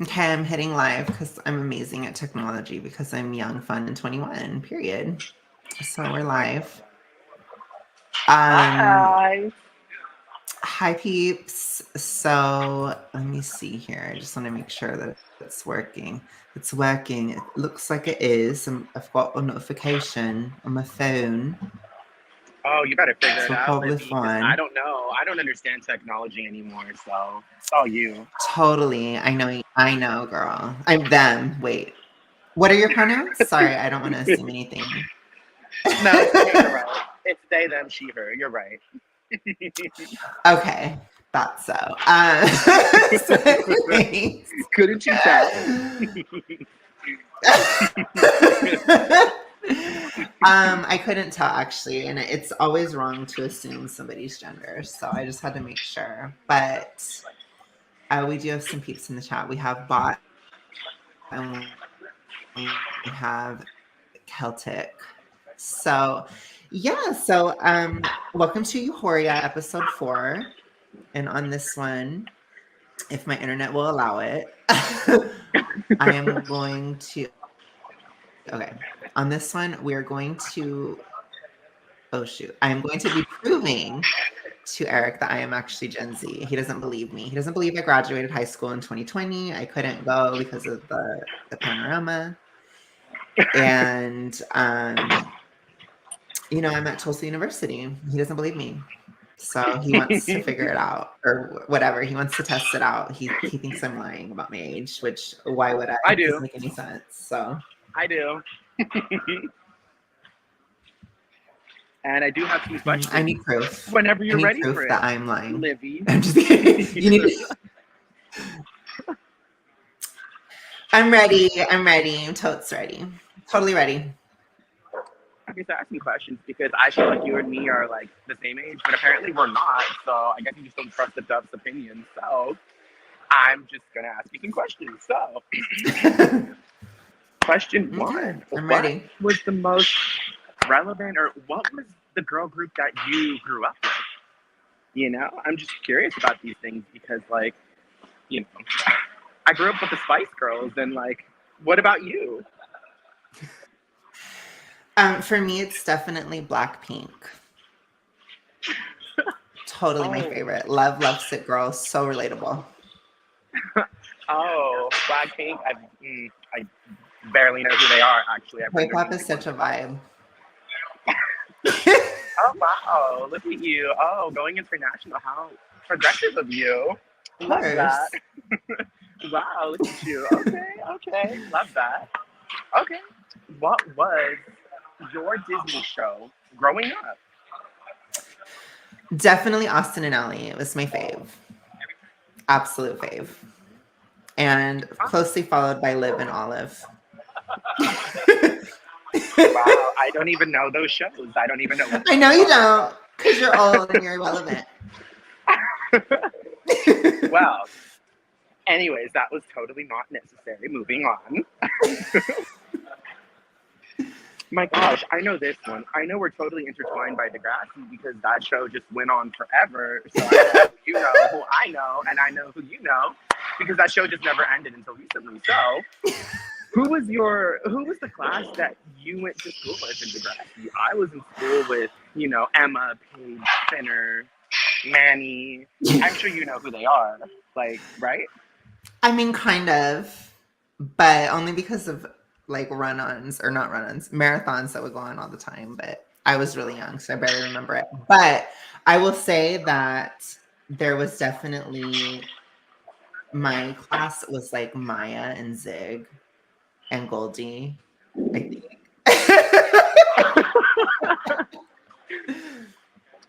Okay, I'm hitting live because I'm amazing at technology because I'm young, fun, and 21, period. So we're live. Hi. Hi, peeps. So let me see here. I just want to make sure that it's working. It's working. It looks like it is. I've got a notification on my phone. Oh, you better figure it So we're out, probably Livy, because I fine. don't know. I don't understand technology anymore, so it's all you. Totally. I know, girl. I'm them. Wait. What are your pronouns? Sorry, I don't want to assume anything. No, it's okay. You're right. It's they, them, she, her. You're right. Okay, thought so. So anyways. Couldn't you tell? I couldn't tell actually, and it's always wrong to assume somebody's gender, so I just had to make sure. But we do have some peeps in the chat. We have Bot and we have Celtic. So yeah, so welcome to Euphoria episode 4. And on this one, if my internet will allow it, I am going to. Okay, on this one, we are going to. Oh shoot! I am going to be proving to Eric that I am actually Gen Z. He doesn't believe me. He doesn't believe I graduated high school in 2020. I couldn't go because of the panorama, and I'm at Tulsa University. He doesn't believe me. So he wants to figure it out or whatever. He wants to test it out. He thinks I'm lying about my age, which why would I? I It doesn't do. make any sense. So I do. And I do have some I questions. need proof. Whenever I you're need ready for proof it, that I'm lying. Livy. I'm just kidding. You need I'm ready. I'm ready. I'm totes ready. Totally ready. I guess asking questions because I feel like you and me are like the same age, but apparently we're not. So I guess you just don't trust the Duff's opinion. So I'm just gonna ask you some questions. So, question Okay, one: I'm what ready. was the most relevant, or what was the girl group that you grew up with? I'm just curious about these things because, like, you know, I grew up with the Spice Girls, and like, what about you? For me, it's definitely Blackpink. Totally my Oh, favorite. Love Sick Girl. So relatable. oh, Blackpink. I barely know who they are. Actually, I've heard their K-pop is music once such a or twice. vibe. Oh wow, look at you. Oh, going international. How progressive of you. Of Love that. course. Wow, look at you. Okay, okay. Love that. Okay. What was your Disney show growing up? Definitely Austin and Ellie. It was my fave. Absolute fave. And closely followed by Liv and Olive. Wow, I don't even know those shows. I don't even know what I those know you are. don't, because you're old and you're irrelevant. Well, anyways, that was totally not necessary. Moving on. My gosh, I know this one. I know we're totally intertwined by Degrassi because that show just went on forever. So I know you know who I know, and I know who you know because that show just never ended until recently. So, who was the class that you went to school with in Degrassi? I was in school with, Emma, Paige, Finner, Manny. I'm sure you know who they are. Like, right? I mean, kind of, but only because of like run-ons or not run-ons, marathons that would go on all the time. But I was really young, so I barely remember it. But I will say that there was definitely my class was like Maya and Zig and Goldie, I think.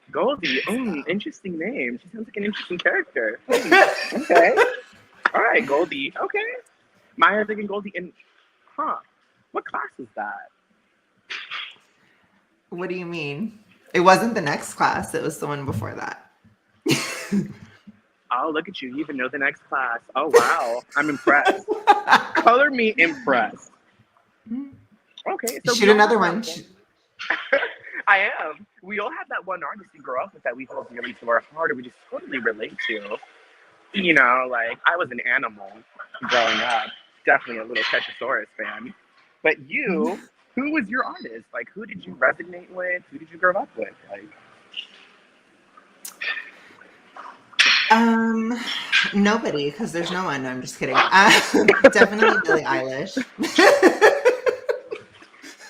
Goldie. Interesting name. She sounds like an interesting character. Okay. All right, Goldie. Okay. Maya thinking Goldie. And, what class is that? What do you mean? It wasn't the next class, it was the one before that. Oh, look at you. You even know the next class. Oh, wow. I'm impressed. Color me impressed. Okay, so Shoot we all another have one. that one. I am. We all have that one artist we grow up with that we hold dearly to our heart or we just totally relate to. you know, like I was an animal growing up, definitely a little Tetrosaurus fan. But you, who was your artist? Like, who did you resonate with? Who did you grow up with? Like, Um, Nobody, because there's no one. No, I'm just kidding. Definitely Billie Eilish.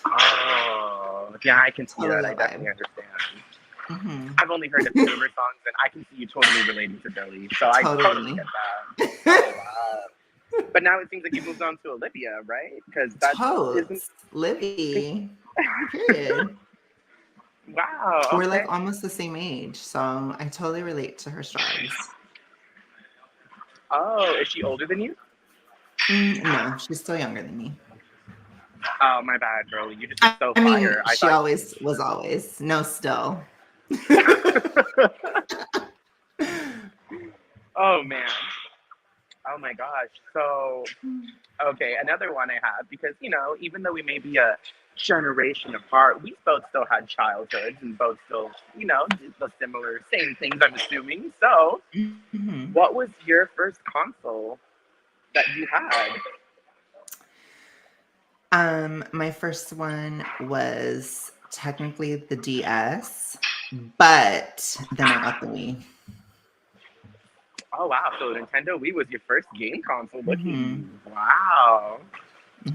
oh, yeah, I can see that. Totally I a definitely vibe. understand. Hmm. I've only heard a few of her songs, and I can see you totally relating to Billy. So I totally Totally. get that. Oh wow! But now it seems like you've moved on to Olivia, right? Because that isn't. Totes. Livy. Period. Wow. We're Okay. like almost the same age, so I totally relate to her struggles. Oh, is she older than you? No, she's still younger than me. Oh, my bad, girl. You just look so I mean, fire. I she thought. always was always. No, still. Oh man. Oh my gosh. So okay, another one I have because you know, even though we may be a generation apart, we both still had childhoods and both still, you know, did the similar same things. I'm assuming. So, Mhm. what was your first console that you had? My first one was technically the DS, but then I got the Wii. Oh wow! So Nintendo Wii was your first game console. Look at you! Hmm. Wow!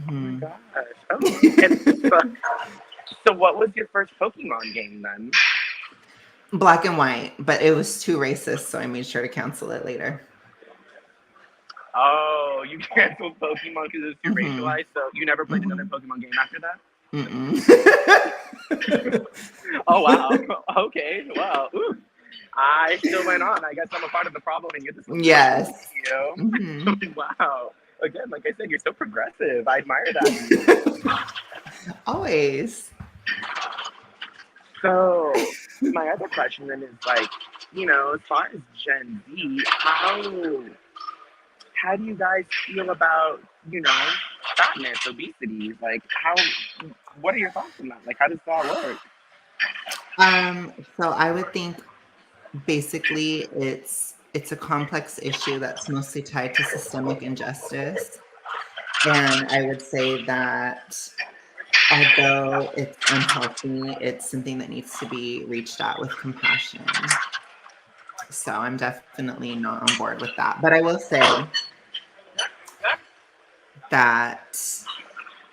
Oh my Hmm. gosh! Oh, and so what was your first Pokemon game then? Black and white, but it was too racist, so I made sure to cancel it later. Oh, you canceled Pokemon because it was too Hmm. racialized. So you never played another Hmm. Pokemon game after that? Mm-mm. Oh wow. Okay. Wow. Ooh. I still went on. I guess I'm a part of the problem and you're the solution. Look Yes. at Hmm. you. Wow. Again, like I said, you're so progressive. I admire that in you. Always. So my other question then is like, you know, as far as Gen Z, how do you guys feel about, you know, fatness, obesity? Like what are your thoughts on that? Like how does that work? So I would think basically it's a complex issue that's mostly tied to systemic injustice. And I would say that although it's unhealthy, it's something that needs to be reached at with compassion. So I'm definitely not on board with that. But I will say that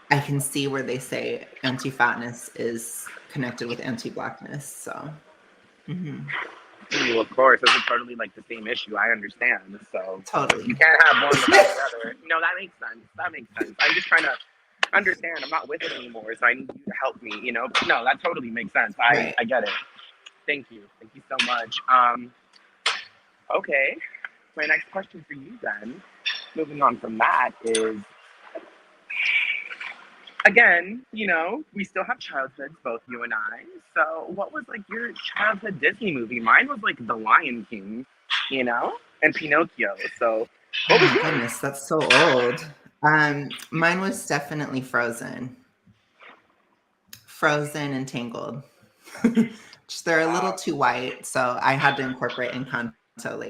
I can see where they say anti-fatness is connected with anti-blackness. So mhm, Ooh, of course, those are totally like the same issue. I understand. So you totally. can't have one without the other. No, that makes sense. That makes sense. I'm just trying to understand. I'm not with it anymore, so I need you to help me. You know, but no, that totally makes sense. Right. I get it. Thank you so much. Okay, my next question for you then, moving on from that is again, you know, we still have childhoods, both you and I. So, what was like your childhood Disney movie? Mine was like The Lion King, you know, and Pinocchio. So, Oh what was my yours? goodness, that's so old. Mine was definitely Frozen. Frozen and Tangled. Just they're a little Wow. too white, so I had to incorporate Encanto later.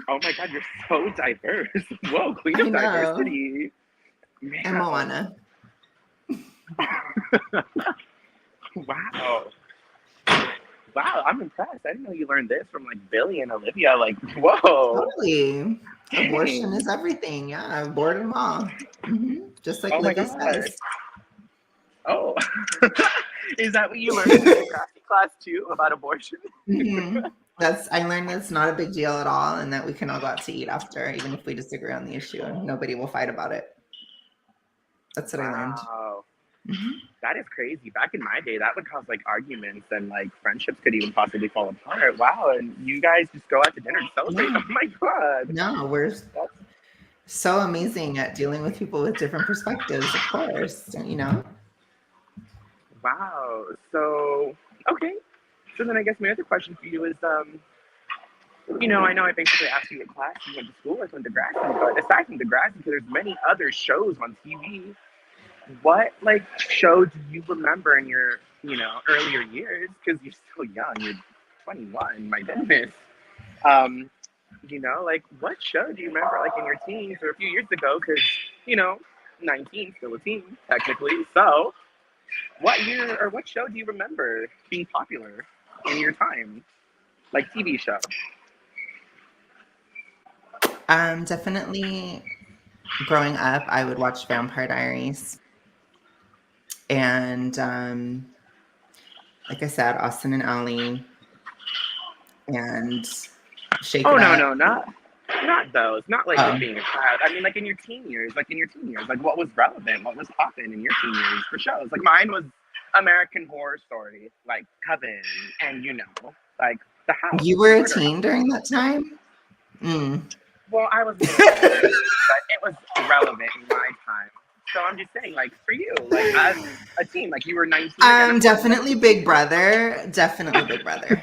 Oh my God, you're so diverse. Whoa, queen I of know. diversity. And Man. Moana. Wow. Wow, I'm impressed. I didn't know you learned this from like Billy and Olivia. Like, whoa. Totally. Abortion Dang. is everything. Yeah, I aborted them all. Just like Oh my Livy God. says. Oh. Is that what you learned in the Degrassi class too about abortion? That's I learned that's not a big deal at all, and that we can all go out to eat after, even if we disagree on the issue, and nobody will fight about it. That's what I learned. Wow. Hmm. That is crazy. Back in my day, that would cause like arguments and like friendships could even possibly fall apart. Wow. And you guys just go out to dinner and celebrate. Yeah. Oh my God. No, we're That's so amazing at dealing with people with different perspectives, of course, don't you know? wow. So, okay. So then I guess my other question for you is, you know I basically asked you what class you went to school with on Degrassi, but aside from Degrassi, because there's many other shows on TV, what like show do you remember in your, you know, earlier years? Because you're still young, you're 21, my goodness. Um, You know, like what show do you remember like in your teens or a few years ago? Because, you know, 19, still a teen, technically. So, what year or what show do you remember being popular in your time? Like TV show? Definitely growing up, I would watch Vampire Diaries. And like I said, Austin and Ally and Shake Oh It no, Up. no, not those. Not like Oh, just being a child. I mean, like in your teen years, like what was relevant, what was popping in your teen years for shows? Like mine was American Horror Story, like Coven, and you know, like The House, you were a Murder teen House. during that time? Mm. Well, I was a little older, but it was relevant in my time. So I'm just saying, like for you, like as a teen, like you were 19 again, of course, Definitely Big Brother. Definitely Big Brother.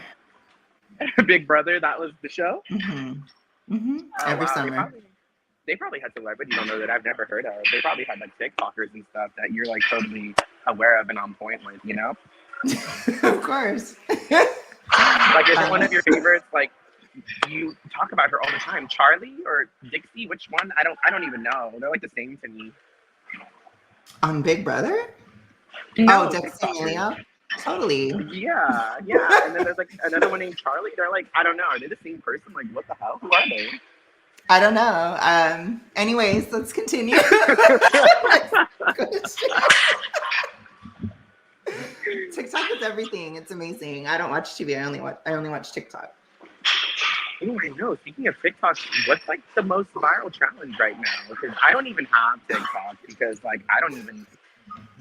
Big Brother, that was the show. Oh Every wow, summer. they probably had celebrities you don't know that I've never heard of. They probably had like TikTokers and stuff that you're like totally aware of and on point with, you know? Of course. Like is it one of your favorites? Like you talk about her all the time. Charlie or Dixie? Which one? I don't even know. They're like the same to me. On Big Brother? Oh, No, Dexter TikTokers. Emilio? Totally. Yeah, yeah. And then there's like another one named Charlie. They're like, I don't know. Are they the same person? Like, what the hell? Who are they? I don't know. Anyways, let's continue. TikTok is everything. It's amazing. I don't watch TV. I only watch TikTok. Oh, I know. Speaking of TikTok, what's like the most viral challenge right now? Because I don't even have TikTok because like I don't even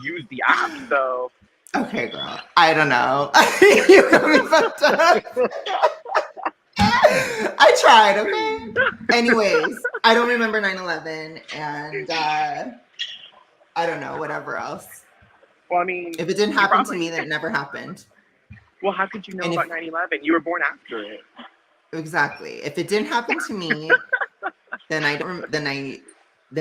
use the app. So Okay, girl. I don't know. You got me fucked up. I tried, okay? Anyways, I don't remember 9/11 and I don't know, whatever else. well, I mean, If it didn't happen to me, then it never happened. well, how could you know And about if 9/11? You were born after it. exactly, if it didn't happen to me, then I don't. Then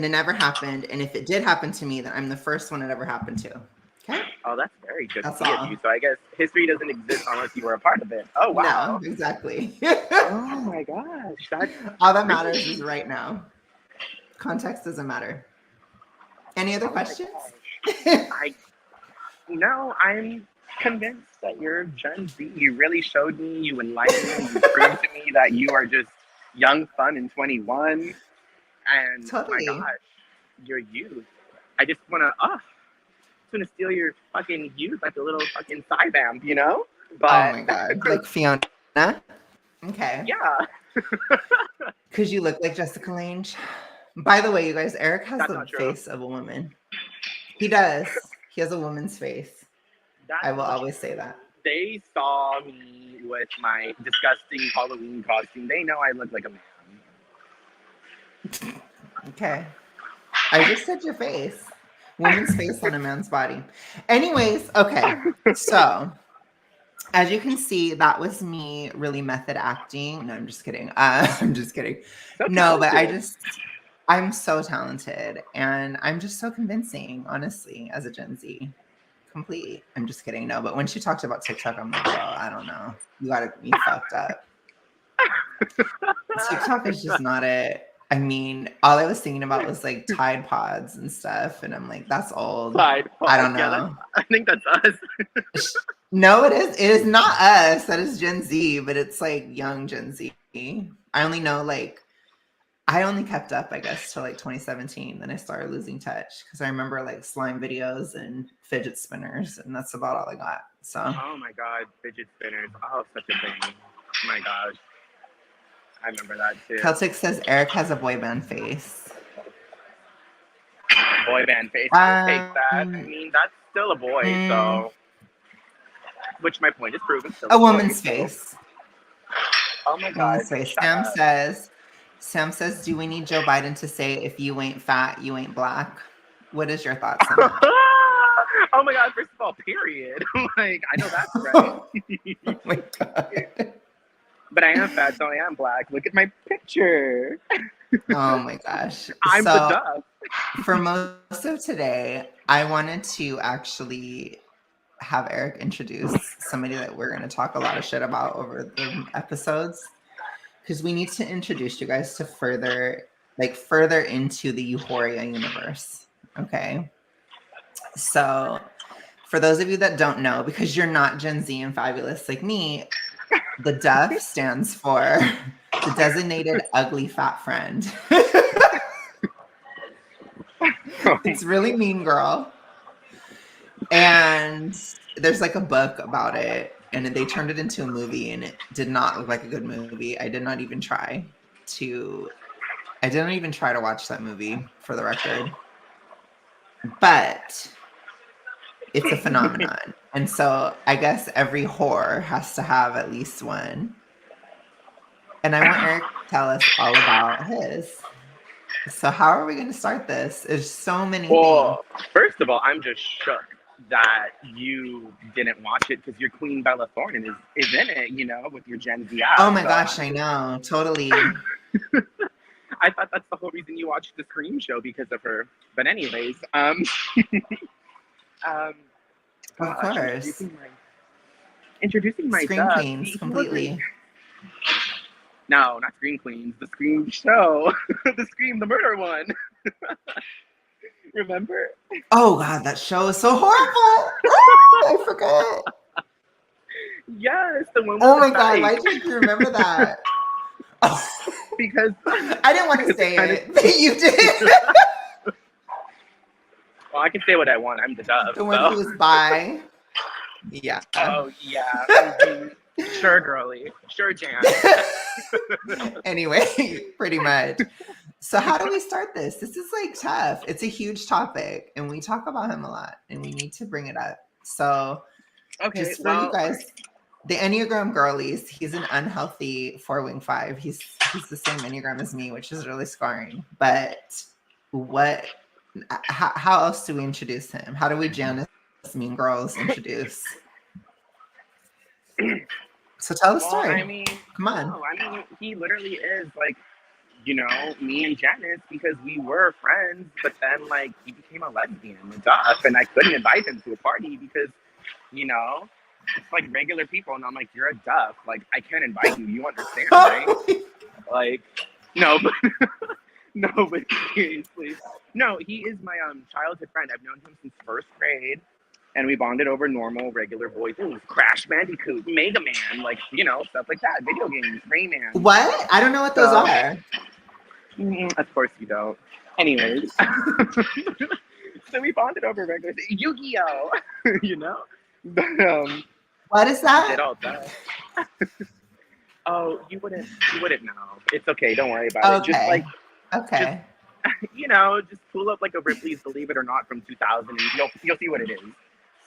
it never happened. And if it did happen to me, then I'm the first one it ever happened to. Okay, Oh, that's very good that's to see of you. all. So I guess history doesn't exist unless you were a part of it. Oh No, wow. exactly. Oh my gosh, that's All that really. matters is right now. Context doesn't matter. Any other Oh my questions? gosh. No, I'm convinced that you're Gen Z. You really showed me, you enlightened me, you proved to me that you are just young, fun, and 21. And my Totally. gosh, your youth. I just wanna steal your fucking youth like a little fucking thigh band, you know? Oh But my god, like Fiona. Okay, yeah, because you look like Jessica Lange. By the way, you guys, Eric has that's the not true. face of a woman. He does. He has a woman's face. That's I will not always say true. that. They saw me with my disgusting Halloween costume. They know I look like a man. Okay. I just said your face. Woman's face on a man's body. Anyways, okay. So, as you can see, that was me really method acting. No, I'm just kidding. I'm just kidding. So No, but talented. I'm so talented and I'm just so convincing, honestly, as a Gen Z. Complete. I'm just kidding. No, but when she talked about TikTok, I'm like, well, I don't know. You gotta be fucked up. TikTok is just not it. I mean, all I was thinking about was like Tide Pods and stuff, and I'm like, that's old. Side I don't pod. Yeah, know. I think that's us. No, it is. It is not us. That is Gen Z, but it's like young Gen Z. I only know like I only kept up, I guess, till like 2017. Then I started losing touch because I remember like slime videos and fidget spinners, and that's about all I got. So Oh my god, fidget spinners. Oh, such a thing. Oh my gosh. I remember that too. Celtic says Eric has a boy band face. Boy band face. I'll take that. I Um, mean, that's still a boy, mm, so. Which my point is proven. Still a a boy, woman's so. face. Oh my god, Woman's face. shut up. Sam says, do we need Joe Biden to say if you ain't fat, you ain't black? What is your thoughts on that? Oh my god, first of all, period. Like, I know that's right. Oh my god. But I am fat, so I am black. Look at my picture. Oh my gosh. I'm the So DUFF. for most of today, I wanted to actually have Eric introduce somebody that we're going to talk a lot of shit about over the episodes. because we need to introduce you guys to further into the Euphoria universe. Okay. So for those of you that don't know, because you're not Gen Z and fabulous like me, the DUFF stands for the designated ugly fat friend. It's really Mean Girl. And there's like a book about it, and they turned it into a movie, and it did not look like a good movie. I did not even try to watch that movie, for the record. But it's a phenomenon. And so I guess every whore has to have at least one. And I want Eric to tell us all about his. So how are we going to start this? There's so many things. Well, first of all, I'm just shook that you didn't watch it because your Queen Bella Thorne is in it, you know, with your Gen Z ass. Oh my gosh, I know. Totally. I thought that's the whole reason you watched the Scream show, because of her. But anyways, of course. Introducing my Scream Queens, completely. No, not Scream Queens. The Scream show. The Scream, the murder one. Remember? Oh God, that show is so horrible. I forgot. Yes, the one with oh my the God, knife. why did you remember that? Because I didn't want to say it, but you did. Well, I can say what I want. I'm the DUFF. The one who was bi. Yeah. Oh, yeah. Mhm. Sure, girly. Sure, Jan. Anyway, pretty much. So how do we start this? This is like tough. It's a huge topic, and we talk about him a lot, and we need to bring it up. So Okay, just for you guys, the Enneagram girlies, he's an unhealthy 4-wing-5. He's the same Enneagram as me, which is really scarring. But how else do we introduce him? How do we Janice Mean Girls introduce? So tell the story. I mean, come on. No, I mean, he literally is like, you know, me and Janice, because we were friends, but then like he became a lesbian with DUFF, and I couldn't invite him to a party because, you know, it's like regular people, and I'm like, you're a DUFF, like I can't invite you. You understand, right? Like, no, but seriously, no, he is my childhood friend. I've known him since first grade. And we bonded over normal, regular boys. Ooh, Crash Bandicoot, Mega Man, like, you know, stuff like that. Video games, Rayman. What? I don't know what those are. Of course you don't. Anyways. So we bonded over regular Yu-Gi-Oh! You know? But, what is that? Did all that. Oh, you wouldn't know. It's okay, don't worry about it. Just like, okay. Just, you know, just pull up like a Ripley's Believe It or Not from 2000 and you'll see what it is.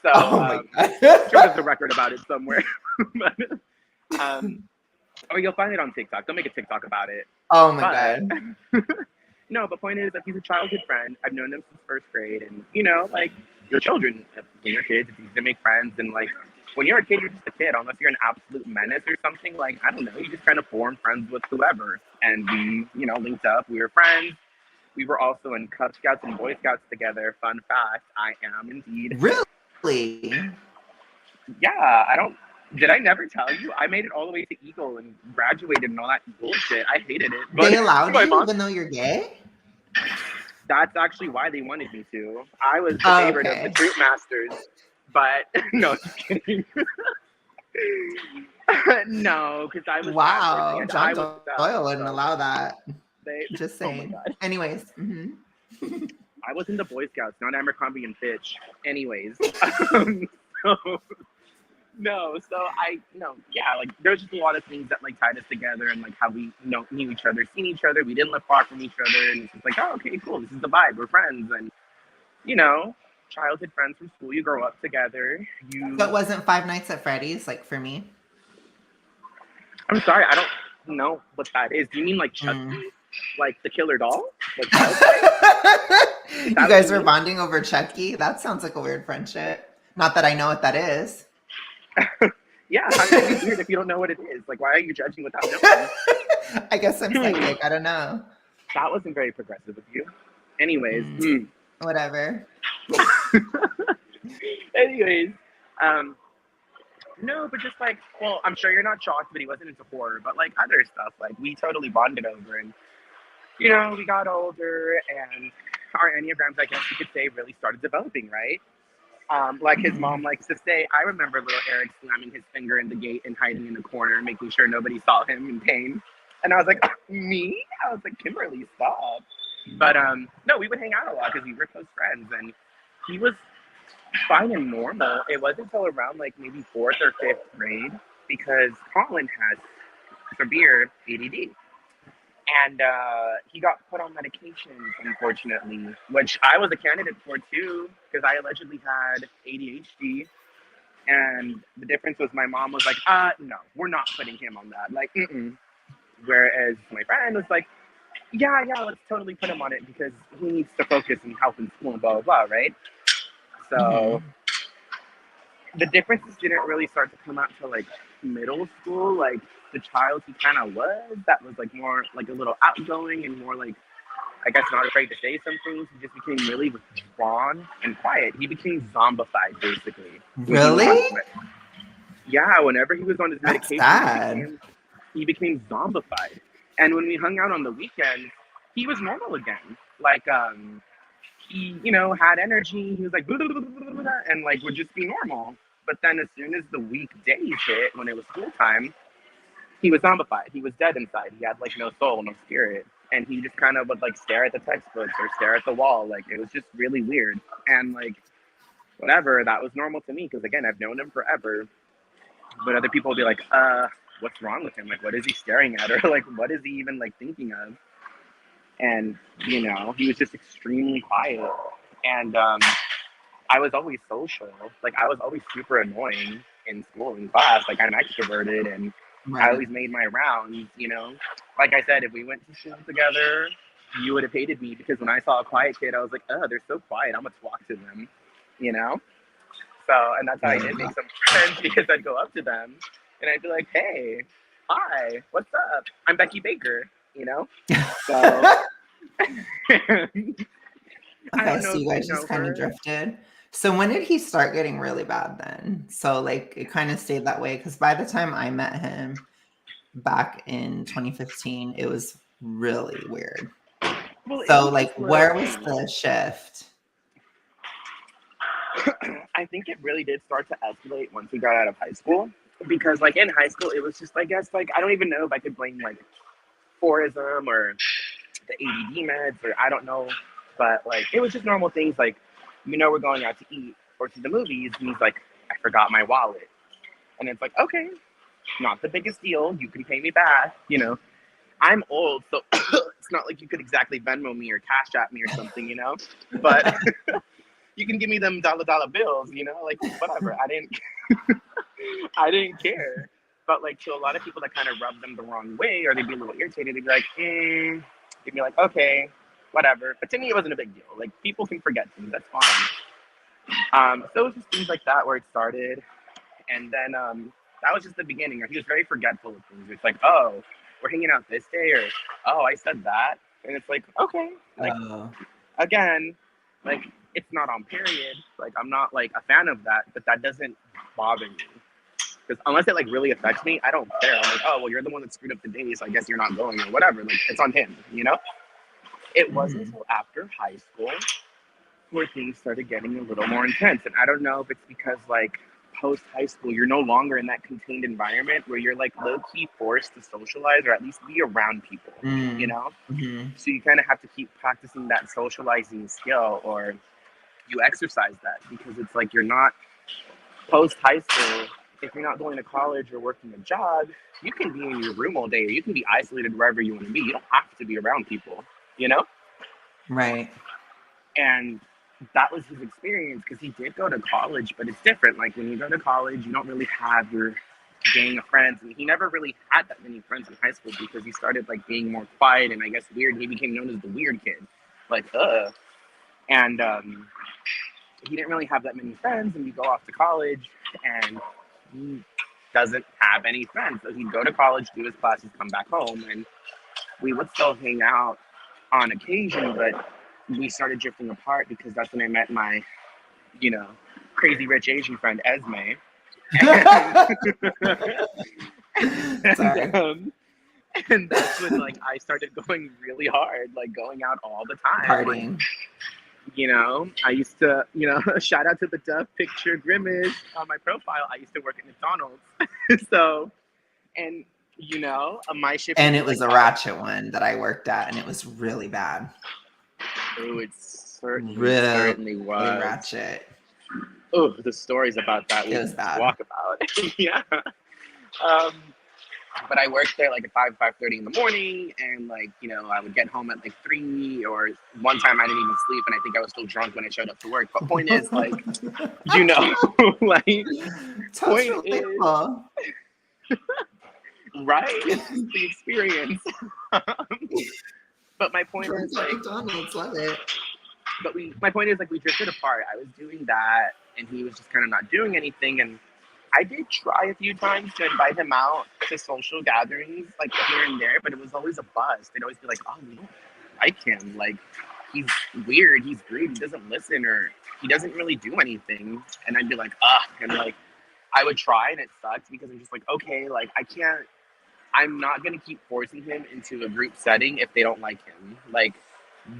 So, I'm sure there's a record about it somewhere. But, or you'll find it on TikTok. Don't make a TikTok about it. Oh my God. No, but point is that he's a childhood friend. I've known him since first grade, and you know, like your children, when you're kids, it's easy to make friends, and like when you're a kid, you're just a kid. Unless you're an absolute menace or something, like I don't know, you just kind of form friends with whoever. And we, you know, linked up. We were friends. We were also in Cub Scouts and Boy Scouts together. Fun fact, I am indeed. Really? Yeah, did I never tell you? I made it all the way to Eagle and graduated and all that bullshit. I hated it. But they allowed you even though you're gay? That's actually why they wanted me to. I was the favorite of the troop masters. But, no, just kidding. No, because I was... Wow, John Doyle wouldn't allow that. Just saying. Oh Anyways. I was in the Boy Scouts, not Abercrombie and Fitch. Anyways. Like there's just a lot of things that like tied us together, and like how we knew each other, seen each other. We didn't live far from each other, and it's just like, oh, okay, cool. This is the vibe. We're friends, and you know, childhood friends from school. You grow up together. So it wasn't Five Nights at Freddy's, like for me. I'm sorry, I don't know what that is. Do you mean like Chucky, like the killer doll? Like, you guys were bonding over Chucky? That sounds like a weird friendship. Not that I know what that is. Yeah, how can it be weird if you don't know what it is? Like, why are you judging without knowing? I guess I'm psychic. I don't know. That wasn't very progressive of you. Anyways. Whatever. Anyways. No, but just like, well, I'm sure you're not shocked, but he wasn't into horror, but like other stuff, like we totally bonded over. And you know, we got older, and our enneagrams, I guess you could say, really started developing, right? Like his mom Mhm. likes to say, I remember little Eric slamming his finger in the gate and hiding in the corner, making sure nobody saw him in pain. And I was like, me? I was like, Kimberly, stop. But no, we would hang out a lot because we were close friends, and he was fine and normal. It wasn't until around like maybe fourth or fifth grade because Colin has severe ADD. And he got put on medications, unfortunately, which I was a candidate for too, because I allegedly had ADHD. And the difference was my mom was like, no, we're not putting him on that. Like, mm-mm. Whereas my friend was like, yeah, let's totally put him on it because he needs to focus and help in school and blah, blah, blah, right? So Mhm. the differences didn't really start to come out till like middle school. Like the child he kind of was, that was like more like a little outgoing and more like, I guess, not afraid to say some things. He just became really withdrawn and quiet. He became zombified basically when he went on his Really? yeah. Whenever he was on his That's medication, sad. he became zombified. And when we hung out on the weekends, he was normal again. Like he, you know, had energy. He was like, and like would just be normal. But then as soon as the weekdays hit, when it was school time, he was zombified. He was dead inside. He had like no soul, no spirit. And he just kind of would like stare at the textbooks or stare at the wall. Like it was just really weird. And like whatever, that was normal to me because again, I've known him forever. But other people would be like, what's wrong with him? Like what is he staring at? Or like what is he even like thinking of? And you know, he was just extremely quiet. And I was always social. Like I was always super annoying in school in class. Like I'm extroverted and I Right. always made my rounds, you know. Like I said, if we went to school together, you would have hated me because when I saw a quiet kid, I was like, oh, they're so quiet. I'm gonna talk to them, you know. So, and that's how I did Yeah. make some friends because I'd go up to them and I'd be like, hey, hi, what's up? I'm Becky Baker, you know. So I Okay, don't know so if you you guys just know kind of her. drifted. So when did he start getting really bad then? So like it kind of stayed that way because by the time I met him back in 2015, it was really weird. Well, it So was like just little where was things. the shift? I think it really did start to escalate once we got out of high school. Because like in high school, it was just I guess like I don't even know if I could blame like tourism or the ADD meds or I don't know, but like it was just normal things like you know we're going out to eat or to the movies and he's like I forgot my wallet and it's like okay, not the biggest deal. You can pay me back, you know. I'm old, so it's not like you could exactly Venmo me or Cash App me or something, you know. But you can give me them dollar bills, you know, like whatever. I didn't care. But like to a lot of people that kind of rub them the wrong way, or they'd be a little irritated. They'd be like, they'd be like, okay, whatever. But to me, it wasn't a big deal. Like people can forget things. That's fine. So it was just things like that where it started, and then that was just the beginning. Or he was very forgetful of things. It's like, oh, we're hanging out this day, or oh, I said that, and it's like, okay, like Oh, again, like it's not on period. Like I'm not like a fan of that, but that doesn't bother me. Because unless it like really affects me, I don't care. I'm like, oh well, you're the one that screwed up the day, so I guess you're not going or whatever. Like it's on him, you know. It wasn't mhm. until after high school where things started getting a little more intense, and I don't know if it's because like post high school, you're no longer in that contained environment where you're like low key forced to socialize or at least be around people, you Mm, know. mhm. So you kind of have to keep practicing that socializing skill, or you exercise that because it's like you're not post high school, if you're not going to college or working a job, you can be in your room all day or you can be isolated wherever you want to be. You don't have to be around people, you know? Right. And that was his experience because he did go to college, but it's different. Like when you go to college, you don't really have your gang of friends. And he never really had that many friends in high school because he started like being more quiet and I guess weird. He became known as the weird kid. Like, And he didn't really have that many friends. And you go off to college and he doesn't have any friends. So he'd go to college, do his classes, come back home, and we would still hang out on occasion, but we started drifting apart because that's when I met my, you know, crazy rich Asian friend Esme. Sorry. And that's when like I started going really hard, like going out all the time. Partying. You know, I used to, you know, shout out to the DUFF picture grimace on my profile. I used to work at McDonald's. So, and you know, my shift. And it was a ratchet one that I worked at, and it was really bad. Oh, it certainly was. Ratchet. Oh, the stories about that we was bad. Talk about. Yeah. But I worked there like at 5:30 in the morning, and like, you know, I would get home at like 3, or one time I didn't even sleep, and I think I was still drunk when I showed up to work. But point is, like, you know, like, point is, right? It's just the experience. But my point is, like, McDonald's, love it. But my point is, like, we drifted apart. I was doing that, and he was just kind of not doing anything, and I did try a few times to invite him out to social gatherings, like here and there, but it was always a bust. They'd always be like, "Oh, we don't like him. Like, he's weird. He's rude. He doesn't listen, or he doesn't really do anything." And I'd be like, "Ugh," and like I would try, and it sucks because I'm just like, okay, like I can't. I'm not gonna keep forcing him into a group setting if they don't like him. Like,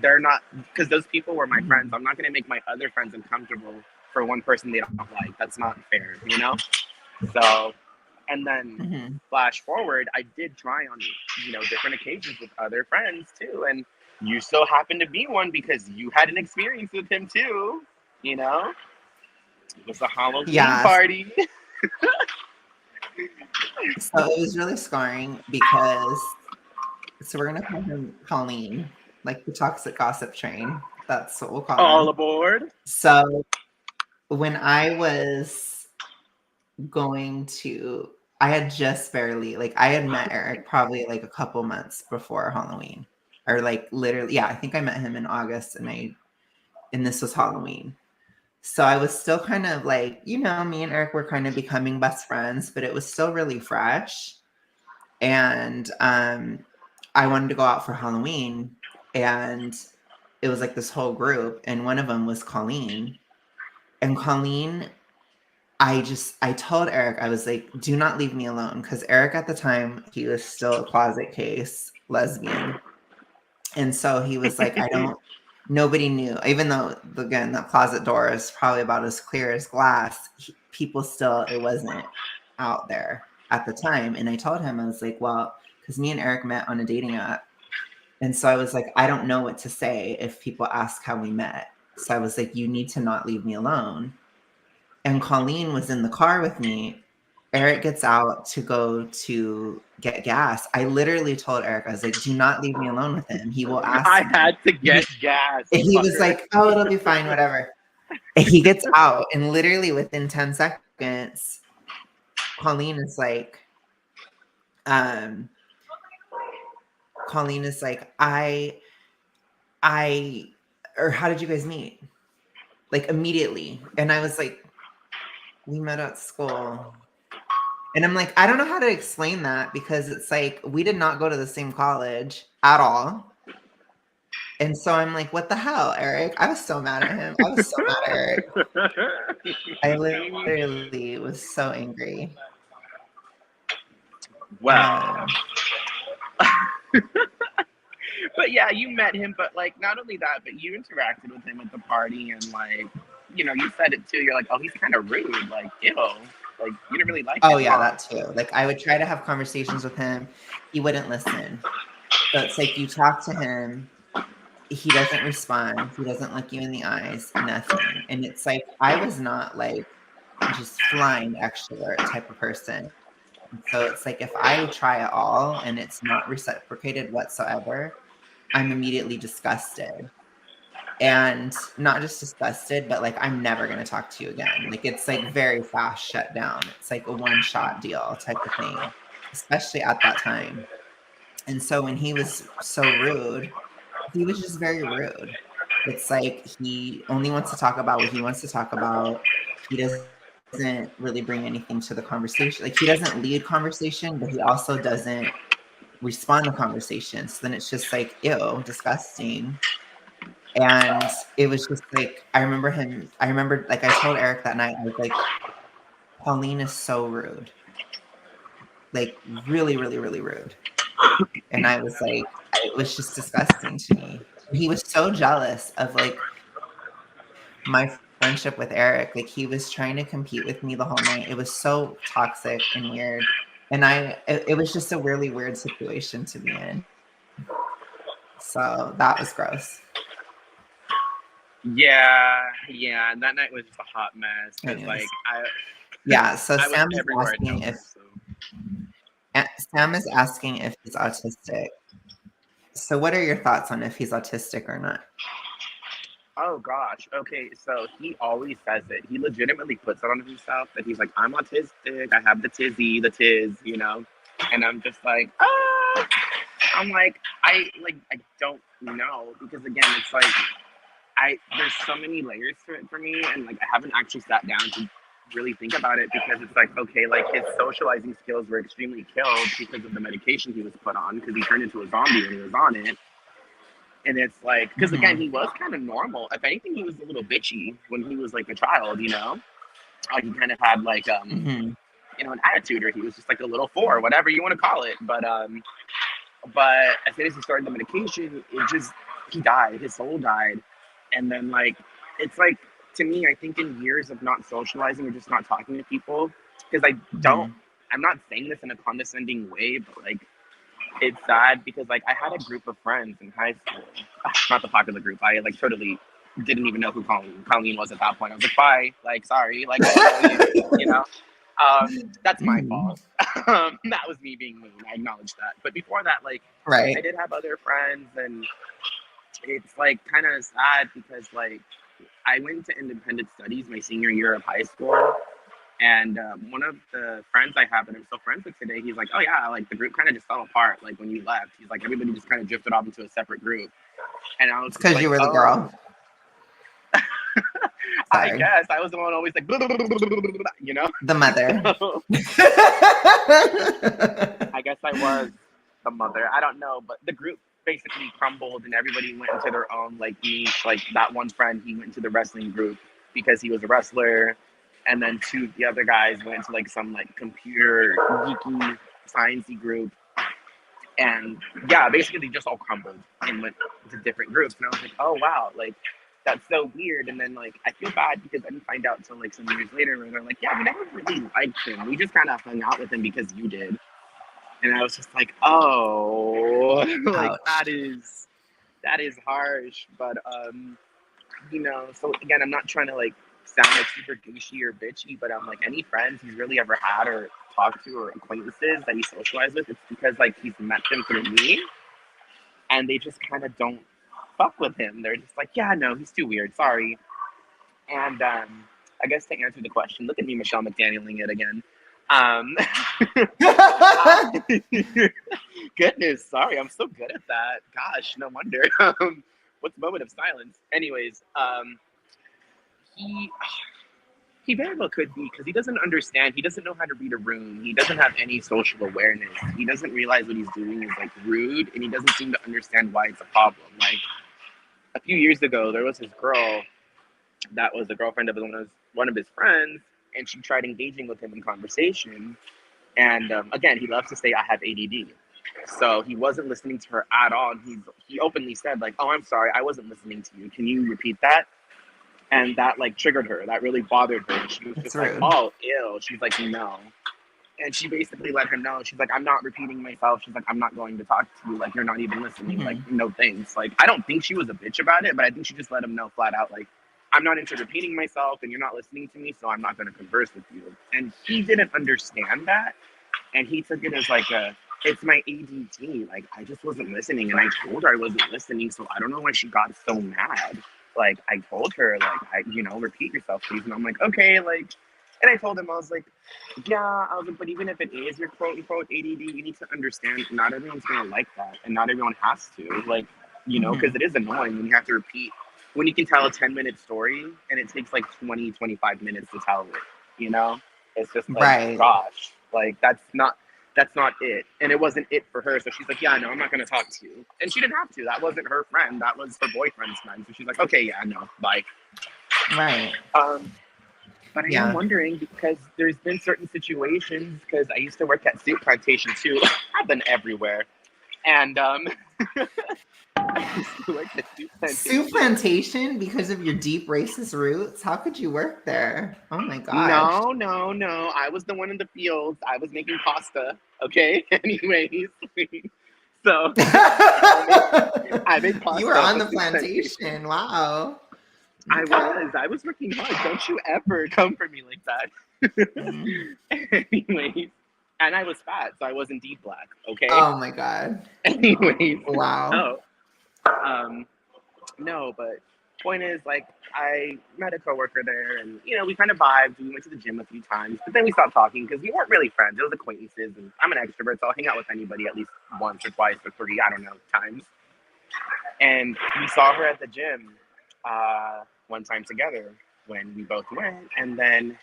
they're not, because those people were my friends. I'm not gonna make my other friends uncomfortable for one person they don't like. That's not fair, you know? So, and then flash forward, I did try on, you know, different occasions with other friends too. And you so happened to be one because you had an experience with him too, you know? It was a Halloween party. So it was really scarring because, so we're going to call him Colleen, like the toxic gossip train. That's what we'll call him. All aboard. So when I was going to, I had just barely, like I had met Eric probably like a couple months before Halloween, or like literally, yeah, I think I met him in August, and this was Halloween. So I was still kind of like, you know, me and Eric were kind of becoming best friends, but it was still really fresh. And I wanted to go out for Halloween, and it was like this whole group, and one of them was Colleen. And Colleen, I told Eric, I was like, do not leave me alone. Because Eric at the time, he was still a closet case lesbian. And so he was like, nobody knew, even though, again, that closet door is probably about as clear as glass, people still, it wasn't out there at the time. And I told him, I was like, well, because me and Eric met on a dating app. And so I was like, I don't know what to say if people ask how we met. So I was like, you need to not leave me alone. And Colleen was in the car with me. Eric gets out to go to get gas. I literally told Eric, I was like, do not leave me alone with him. He will ask I me. had to get gas. He was like, oh, it'll be fine, whatever. And he gets out, and literally within 10 seconds, Colleen is like, or how did you guys meet? Like immediately. And I was like, we met at school. And I'm like, I don't know how to explain that, because it's like, we did not go to the same college at all. And so I'm like, what the hell, Eric? I was so mad at him. I was so mad at Eric. I literally was so angry. Wow. But yeah, you met him, but like, not only that, but you interacted with him at the party, and like, you know, you said it too. You're like, oh, he's kind of rude. Like, ew. Like, you didn't really like him. Oh, yeah, that too. Like, I would try to have conversations with him. He wouldn't listen. So it's like, you talk to him, he doesn't respond. He doesn't look you in the eyes, nothing. And it's like, I was not like just flying extrovert type of person. So it's like, if I try at all and it's not reciprocated whatsoever, I'm immediately disgusted. And not just disgusted, but like, I'm never going to talk to you again. Like, it's like very fast shut down. It's like a one-shot deal type of thing, especially at that time. And so when he was so rude, he was just very rude. It's like, he only wants to talk about what he wants to talk about. He doesn't really bring anything to the conversation. Like, he doesn't lead conversation, but he also doesn't respond to conversation. So then it's just like, ew, disgusting. And it was just like, I remember like, I told Eric that night, I was like, Pauline is so rude. Like, really, really, really rude. And I was like, it was just disgusting to me. He was so jealous of, like, my friendship with Eric. Like, he was trying to compete with me the whole night. It was so toxic and weird. And it was just a really weird situation to be in. So that was gross. Yeah. And that night was just a hot mess because, like, yeah. So I was Sam is everywhere at asking nowhere. Sam is asking if he's autistic. So what are your thoughts on if he's autistic or not? Oh gosh. Okay, so he always says it. He legitimately puts it on himself that he's like, I'm autistic. I have the tizzy, the tiz, you know. And I'm just like, ah. I'm like, I don't know because again, it's like there's so many layers to it for me, and like I haven't actually sat down to really think about it because it's like, okay, like his socializing skills were extremely killed because of the medication he was put on because he turned into a zombie when he was on it. And it's like, because again, he was kind of normal. If anything, he was a little bitchy when he was like a child, you know? He kind of had like, you know, an attitude, or he was just like a little four, whatever you want to call it. But as soon as he started the medication, he died. His soul died. And then like, it's like, to me, I think in years of not socializing or just not talking to people, because I'm not saying this in a condescending way, but like, it's sad because like I had a group of friends in high school, not the popular group. I like totally didn't even know who Colleen was at that point. I was like, bye, like sorry, like you know. That's my fault. That was me being mean. I acknowledge that. But before that, like, right. I did have other friends, and it's like kind of sad because like I went to independent studies my senior year of high school. And one of the friends I have that I'm still friends with today, he's like, oh yeah, like the group kind of just fell apart. Like when you left, he's like, everybody just kind of drifted off into a separate group. And I was because like, you were the girl. I guess I was the one always like, you know, the mother. I guess I was the mother. I don't know, but the group basically crumbled and everybody went into their own like niche. Like that one friend, he went into the wrestling group because he was a wrestler. And then the other guys went to like some like computer geeky sciencey group, and yeah, basically they just all crumbled and went to different groups. And I was like, oh wow, like that's so weird. And then like I feel bad because I didn't find out until like some years later where they're like, yeah, we never really liked him. We just kind of hung out with him because you did. And I was just like, oh, like that is harsh. But you know, so again, I'm not trying to like sound like super douchey or bitchy, but I'm like any friends he's really ever had or talked to or acquaintances that he socialized with, it's because like he's met them through me, and they just kind of don't fuck with him. They're just like, yeah, no, he's too weird. Sorry. And I guess to answer the question, look at me, Michelle McDaniel-ing it again. Goodness, sorry, I'm so good at that. Gosh, no wonder. What's the moment of silence? Anyways, he very well could be because he doesn't understand. He doesn't know how to read a room. He doesn't have any social awareness. He doesn't realize what he's doing is like rude, and he doesn't seem to understand why it's a problem. Like a few years ago, there was this girl that was the girlfriend of one of his friends, and she tried engaging with him in conversation. And again, he loves to say, "I have ADD." So he wasn't listening to her at all. And he openly said, like, "Oh, I'm sorry, I wasn't listening to you. Can you repeat that?" And that like triggered her. That really bothered her. And she was just like, "Oh, ew." She's like, "No." And she basically let him know. She's like, "I'm not repeating myself." She's like, "I'm not going to talk to you. Like, you're not even listening. Like, no thanks." Like, I don't think she was a bitch about it, but I think she just let him know flat out, like, I'm not into repeating myself and you're not listening to me, so I'm not going to converse with you. And he didn't understand that. And he took it as like it's my ADD. Like, I just wasn't listening. And I told her I wasn't listening. So I don't know why she got so mad. Like, I told her, like, repeat yourself, please. And I'm like, okay, like, and I told him, I was like, yeah, I was like, but even if it is your quote unquote ADD, you need to understand not everyone's going to like that. And not everyone has to. Like, because it is annoying when you have to repeat. When you can tell a 10-minute story and it takes like 20, 25 minutes to tell it, it's just like, gosh, like that's not it. And it wasn't it for her. So she's like, yeah, no, I'm not going to talk to you. And she didn't have to. That wasn't her friend. That was her boyfriend's friend. So she's like, okay, yeah, no, bye. Right. But I am Yeah. wondering because there's been certain situations because I used to work at Soup Plantation too. I've been everywhere, and I used to work at Soup Sioux Plantation. Plantation, because of your deep racist roots? How could you work there? Oh my gosh. No, no, no. I was the one in the fields. I was making pasta. Okay. Anyways, so I made You were pasta at on the the Soup Plantation. plantation. Wow. I Okay. was. I was working hard. Don't you ever come for me like that. Mm. Anyways, and I was fat, so I was indeed black. Okay. Oh my God. Anyways, Wow. so um, no, but point is, like, I met a coworker there, and we kind of vibed. We went to the gym a few times, but then we stopped talking because we weren't really friends. It was acquaintances, and I'm an extrovert, so I'll hang out with anybody at least once or twice or three, I don't know, times. And we saw her at the gym one time together when we both went, and then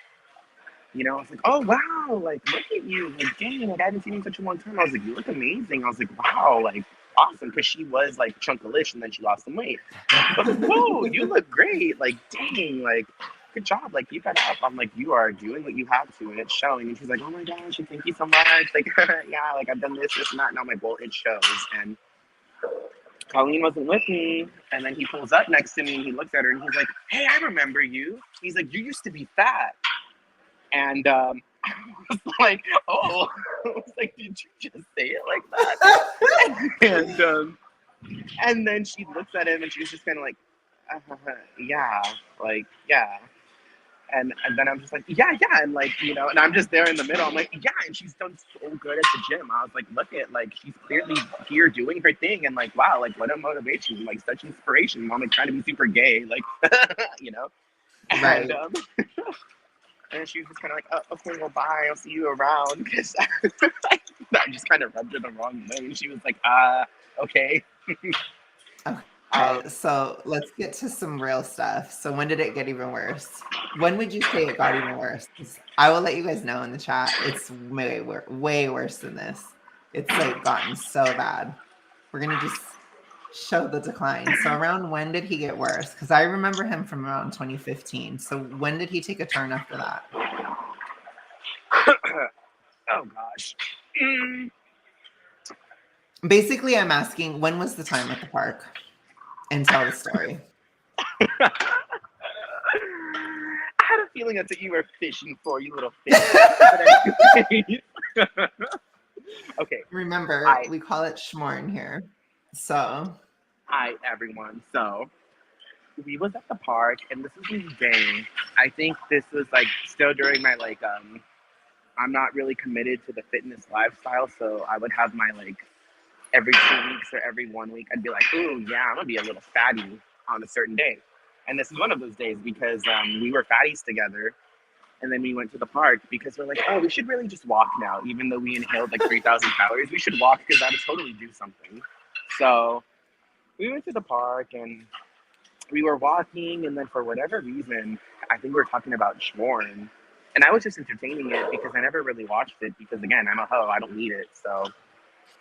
I was like, oh wow, like look at you, like dang, like I haven't seen you in such a long time. I was like, you look amazing. I was like, wow, like awesome, because she was like chunkalish and then she lost some weight. I was like, whoa, you look great, like dang, like good job, like keep that up. I'm like, you are doing what you have to, and it's showing. And she's like, oh my gosh, thank you so much. Like, yeah, like I've done this, and that. And I'm like, well, it shows. And Colleen wasn't with me, and then he pulls up next to me, and he looks at her, and he's like, hey, I remember you. He's like, you used to be fat. And I was like, oh, I was like, did you just say it like that? And then she looks at him and she's just kind of like, yeah, like, yeah. And then I'm just like, yeah, yeah. And like, and I'm just there in the middle. I'm like, yeah. And she's done so good at the gym. I was like, look at, like, she's clearly here doing her thing. And like, wow, like, what a motivation. Like, such inspiration. I'm like trying to be super gay, like, you know? Right. And she was just kind of like, oh, okay, well, bye. I'll see you around. Because I just kind of rubbed her the wrong way. And she was like, okay. Okay, so let's get to some real stuff. So when did it get even worse? When would you say it got even worse? 'Cause I will let you guys know in the chat. It's way worse than this. It's like gotten so bad. We're gonna just show the decline. So around when did he get worse? Because I remember him from around 2015. So when did he take a turn after that? Oh, gosh. Basically, I'm asking, when was the time at the park? And tell the story. I had a feeling that's what you were fishing for, you little fish. Okay. Remember, we call it schmorn here. So. Hi, everyone. So, we was at the park, and this was the day. I think this was, like, still during my, like, I'm not really committed to the fitness lifestyle, so I would have my, like, every 2 weeks or every 1 week, I'd be like, ooh, yeah, I'm gonna be a little fatty on a certain day. And this is one of those days because we were fatties together. And then we went to the park because we're like, oh, we should really just walk now. Even though we inhaled like 3,000 calories, we should walk because that would totally do something. So we went to the park and we were walking. And then for whatever reason, I think we were talking about Schmorn. And I was just entertaining it because I never really watched it because, again, I'm a hoe. I don't need it. So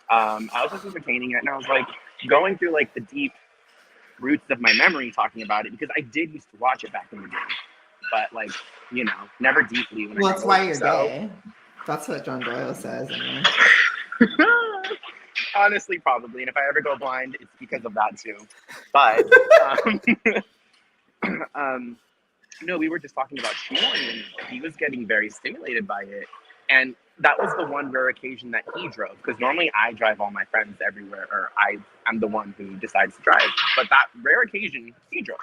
I was just entertaining it, and I was like going through like the deep roots of my memory talking about it because I did used to watch it back in the day, but like never deeply. Well, that's why you're gay. That's what John Doyle says. Anyway. Honestly, probably, and if I ever go blind, it's because of that too. But no, we were just talking about Schmorn, and he was getting very stimulated by it, and that was the one rare occasion that he drove, because normally I drive all my friends everywhere, or I'm the one who decides to drive. But that rare occasion, he drove.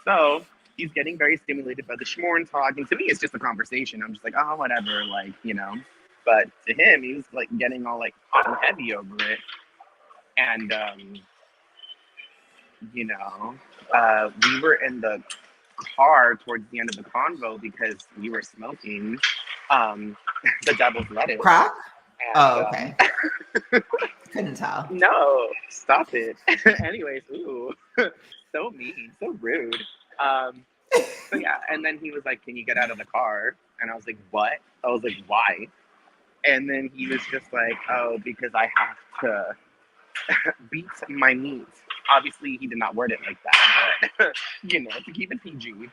So he's getting very stimulated by the Schmorn talk, and to me, it's just a conversation. I'm just like, oh, whatever, like, But to him, he was like getting all like hot and heavy over it, and we were in the car towards the end of the convo because we were smoking the devil's lettuce. Crack? And, oh, okay. Couldn't tell. No, stop it. Anyways, ooh, so mean, so rude. So yeah, and then he was like, "Can you get out of the car?" And I was like, "What?" I was like, "Why?" And then he was just like, "Oh, because I have to beat my meat." Obviously, he did not word it like that, but to keep it PG.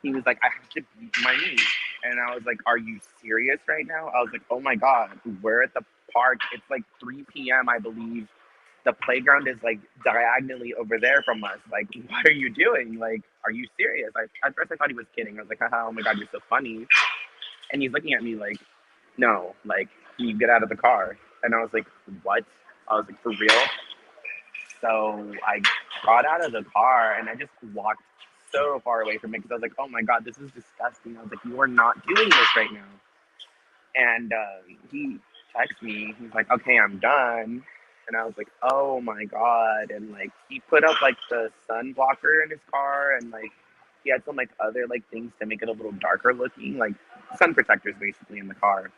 he was like, I have to beat my knee. And I was like, are you serious right now? I was like, oh my God, we're at the park. It's like 3 p.m., I believe. The playground is like diagonally over there from us. Like, what are you doing? Like, are you serious? At first I thought he was kidding. I was like, haha, oh my God, you're so funny. And he's looking at me like, no, like, you get out of the car. And I was like, what? I was like, for real? So I got out of the car and I just walked so far away from it because I was like, oh my God, this is disgusting. I was like, you are not doing this right now. And he texted me. He's like, okay, I'm done. And I was like, oh my God. And like, he put up like the sun blocker in his car and like, he had some like other like things to make it a little darker looking, like sun protectors basically in the car.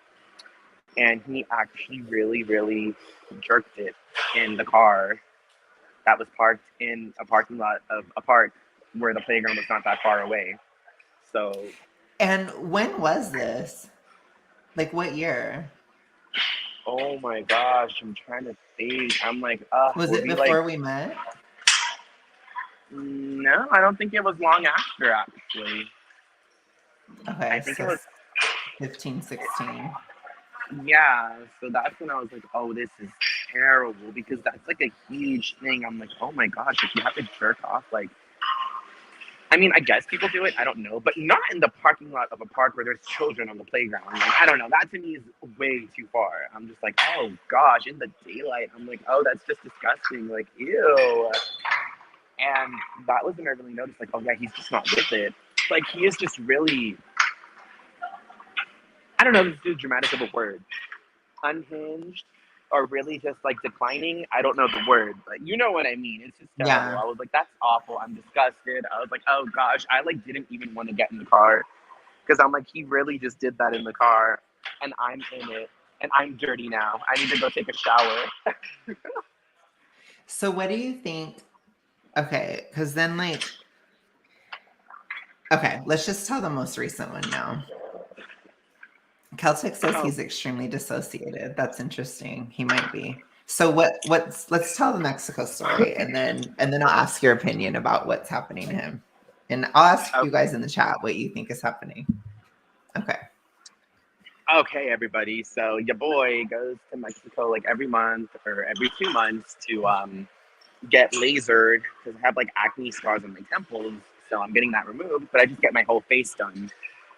And he actually really, really jerked it in the car that was parked in a parking lot of a park where the playground was not that far away. So, And when was this? Like what year? oh my gosh, I'm trying to think. I'm like, Was were it we like, before we met? no, I don't think it was long after actually. I Okay, think it so was, 15, 16. yeah. So that's when I was like, oh, this is terrible because that's like a huge thing. I'm like, oh my gosh, if you have to jerk off, like, I mean, I guess people do it. I don't know, but not in the parking lot of a park where there's children on the playground. Like, I don't know. That to me is way too far. I'm just like, oh gosh, in the daylight. I'm like, oh, that's just disgusting. Like, ew. And that was when I really noticed, like, oh yeah, he's just not with it. Like, he is just really, I don't know, this is dramatic of a word. Unhinged or really just like declining. I don't know the word, but you know what I mean. It's just terrible. Yeah. I was like, that's awful. I'm disgusted. I was like, oh gosh, I like didn't even want to get in the car because I'm like, he really just did that in the car, and I'm in it, and I'm dirty now. I need to go take a shower. So what do you think? Okay, because then like, okay, let's just tell the most recent one now. Celtic says Oh, he's extremely dissociated. That's interesting. He might be. So let's tell the Mexico story and then I'll ask your opinion about what's happening to him. And I'll ask you okay. guys in the chat what you think is happening. Okay. Okay, everybody. So your boy goes to Mexico like every month or every 2 months to get lasered because I have like acne scars on my temples. So I'm getting that removed, but I just get my whole face done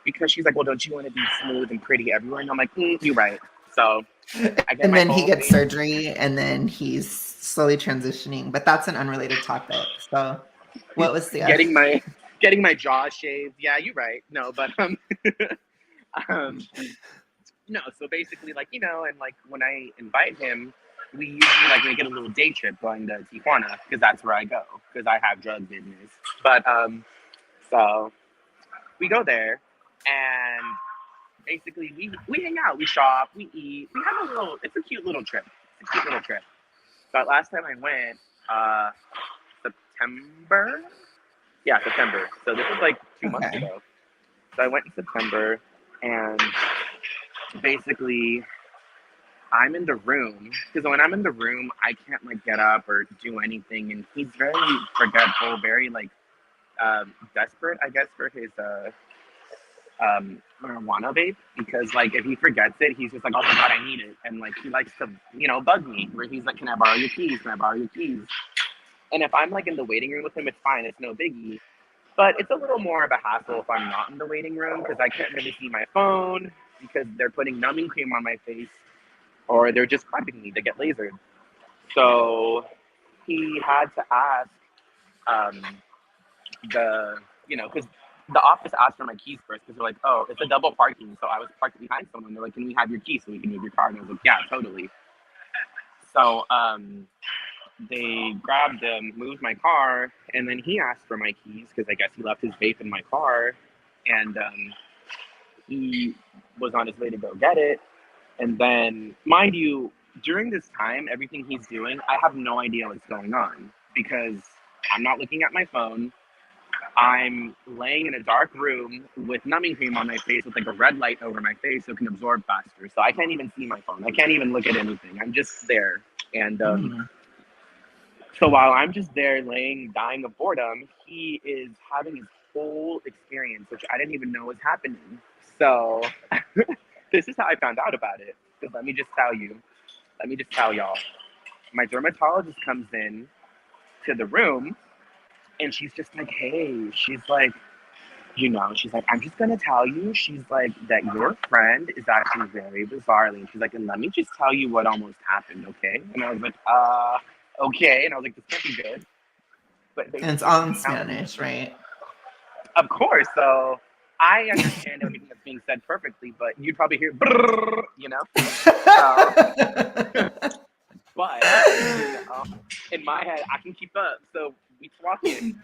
because she's like, well, don't you want to be smooth and pretty everywhere? And I'm like, you're right. So I get And my then he whole gets face surgery and then he's slowly transitioning, but that's an unrelated topic. So what was the getting my jaw shaved. Yeah, you're right. No, but um no, so basically like, and like when I invite him, we usually like make it a little day trip going to Tijuana because that's where I go because I have drug business. But so we go there and basically we hang out, we shop, we eat, we have a little, it's a cute little trip. It's a cute little trip. But last time I went, September. Yeah, September. So this was like 2 months Okay. ago. So I went in September and basically I'm in the room because when I'm in the room, I can't like get up or do anything. And he's very forgetful, very like desperate, I guess, for his marijuana vape because like if he forgets it, he's just like, oh my God, I need it. And like he likes to, bug me where he's like, can I borrow your keys? Can I borrow your keys? And if I'm like in the waiting room with him, it's fine. It's no biggie. But it's a little more of a hassle if I'm not in the waiting room because I can't really see my phone because they're putting numbing cream on my face or they're just prepping me to get lasered. So he had to ask um, because the office asked for my keys first because they're like, oh, it's a double parking. So I was parked behind someone. They're like, can we have your keys so we can move your car? And I was like, yeah, totally. So they grabbed him, moved my car, and then he asked for my keys because I guess he left his vape in my car, and he was on his way to go get it. And then, mind you, during this time, everything he's doing, I have no idea what's going on because I'm not looking at my phone. I'm laying in a dark room with numbing cream on my face with like a red light over my face so it can absorb faster. So I can't even see my phone. I can't even look at anything. I'm just there. And so while I'm just there laying, dying of boredom, he is having his whole experience, which I didn't even know was happening. So this is how I found out about it. Because let me just tell y'all. My dermatologist comes in to the room and she's just like, hey, she's like, she's like, I'm just gonna tell you, she's like, that your friend is acting very bizarrely. And she's like, and let me just tell you what almost happened, okay? And I was like, okay. And I was like, this can't be good. But And it's basically, all in she's telling me, Spanish, right? of course. So I understand everything that's being said perfectly, but you'd probably hear, brrr, So, but in my head, I can keep up. So we walk in,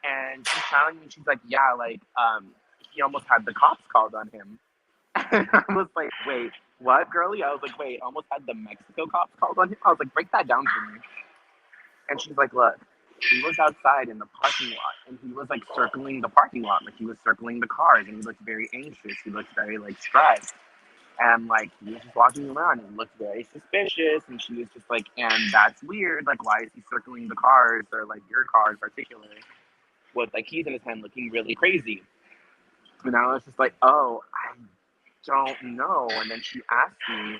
and she's telling me, she's like, yeah, like, he almost had the cops called on him. And I was like, wait, what, girly? I was like, wait, almost had the Mexico cops called on him? I was like, break that down for me. And she's like, look, he was outside in the parking lot, and he was like circling the parking lot, like he was circling the cars, and he looked very anxious. He looked very like stressed. And like he was just walking around and looked very suspicious. And she was just like, and that's weird. Like, why is he circling the cars, or like your car in particular, with like keys in his hand looking really crazy? And I was just like, oh, I don't know. And then she asked me,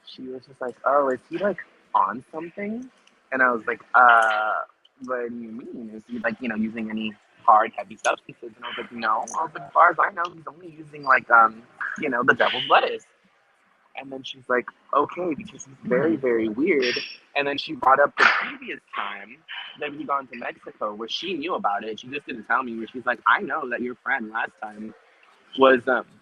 she was just like, oh, is he like on something? And I was like, what do you mean? Is he like, using any hard, heavy substances? And I was like, no. I was like, as far as I know, he's only using like, the devil's lettuce. And then she's like, okay, because he's very, very weird. And then she brought up the previous time that we gone to Mexico, where she knew about it. She just didn't tell me. Where she's like, I know that your friend last time was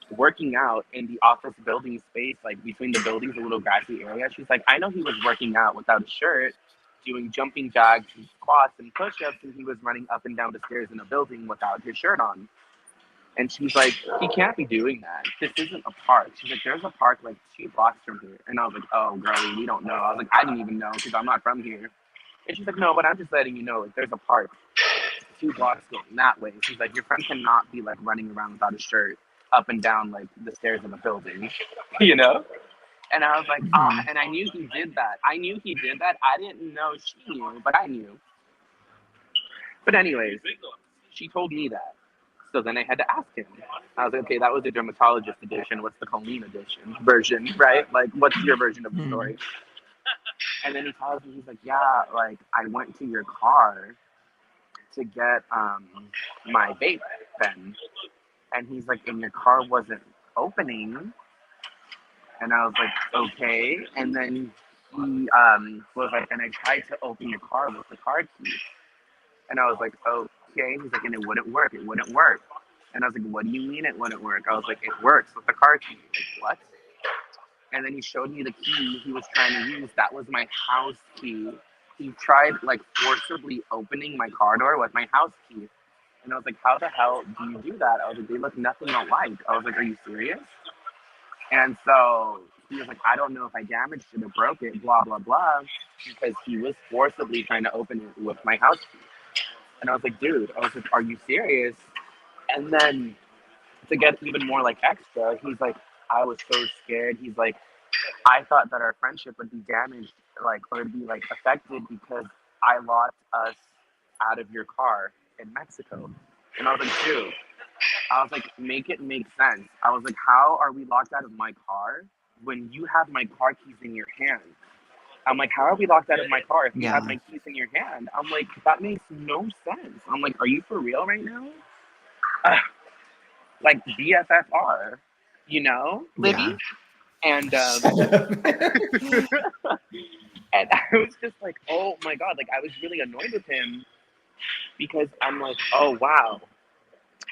working out in the office building space, like between the buildings, a little grassy area. She's like, I know he was working out without a shirt, doing jumping jacks and squats and push-ups, and he was running up and down the stairs in a building without his shirt on. And she's like, he can't be doing that. This isn't a park. She's like, there's a park like 2 blocks from here. And I was like, oh, girlie, we don't know. I was like, I didn't even know because I'm not from here. And she's like, no, but I'm just letting you know, like, there's a park 2 blocks going that way. She's like, your friend cannot be like running around without a shirt up and down like the stairs in the building, you know? And I was like, and I knew he did that. I didn't know she knew, but I knew. But anyways, she told me that. So then I had to ask him. I was like, okay, that was the dermatologist edition. What's the Colleen version, right? Like, what's your version of the story? And then he tells me, he's like, yeah, like, I went to your car to get my vape pen. And he's like, and your car wasn't opening. And I was like, okay. And then he was like, and I tried to open your car with the car key. And I was like, okay. He's like, and it wouldn't work. It wouldn't work. And I was like, what do you mean it wouldn't work? I was like, it works with the car key. Like, what? And then he showed me the key he was trying to use. That was my house key. He tried like forcibly opening my car door with my house key. And I was like, how the hell do you do that? I was like, they look nothing alike. I was like, are you serious? And so he was like, I don't know if I damaged it or broke it, blah, blah, blah, because he was forcibly trying to open it with my house key. And I was like, dude, I was like, are you serious? And then to get even more like extra, he's like, I was so scared. He's like, I thought that our friendship would be damaged, like, or would be like affected because I locked us out of your car in Mexico. And I was like, dude, I was like, make it make sense. I was like, how are we locked out of my car when you have my car keys in your hand? I'm like, how are we locked out of my car if you have my keys in your hand? I'm like, that makes no sense. I'm like, are you for real right now? Like BFFR, Libby? Yeah. And and I was just like, oh my God, like I was really annoyed with him because I'm like, oh wow.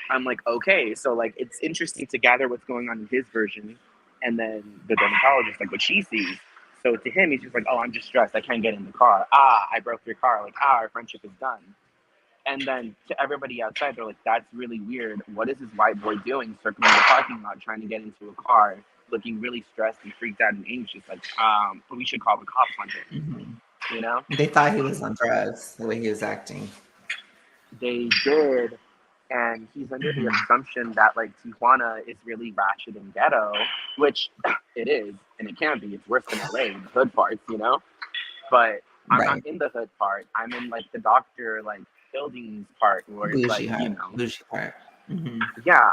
I'm like, okay, so like it's interesting to gather what's going on in his version and then the dermatologist, like what she sees. So to him, he's just like, oh, I'm just stressed. I can't get in the car. I broke your car. Like, our friendship is done. And then to everybody outside, they're like, that's really weird. What is this white boy doing circling the parking lot trying to get into a car, looking really stressed and freaked out and anxious? Like, we should call the cops on him, They thought he was on drugs, the way he was acting. They did. And he's under the assumption that, like, Tijuana is really ratchet and ghetto, which it is, and it can be. It's worse than LA in the hood parts, But I'm not Right. in the hood part. I'm in like the doctor like buildings part where it's like, Bougie part. Hmm. yeah.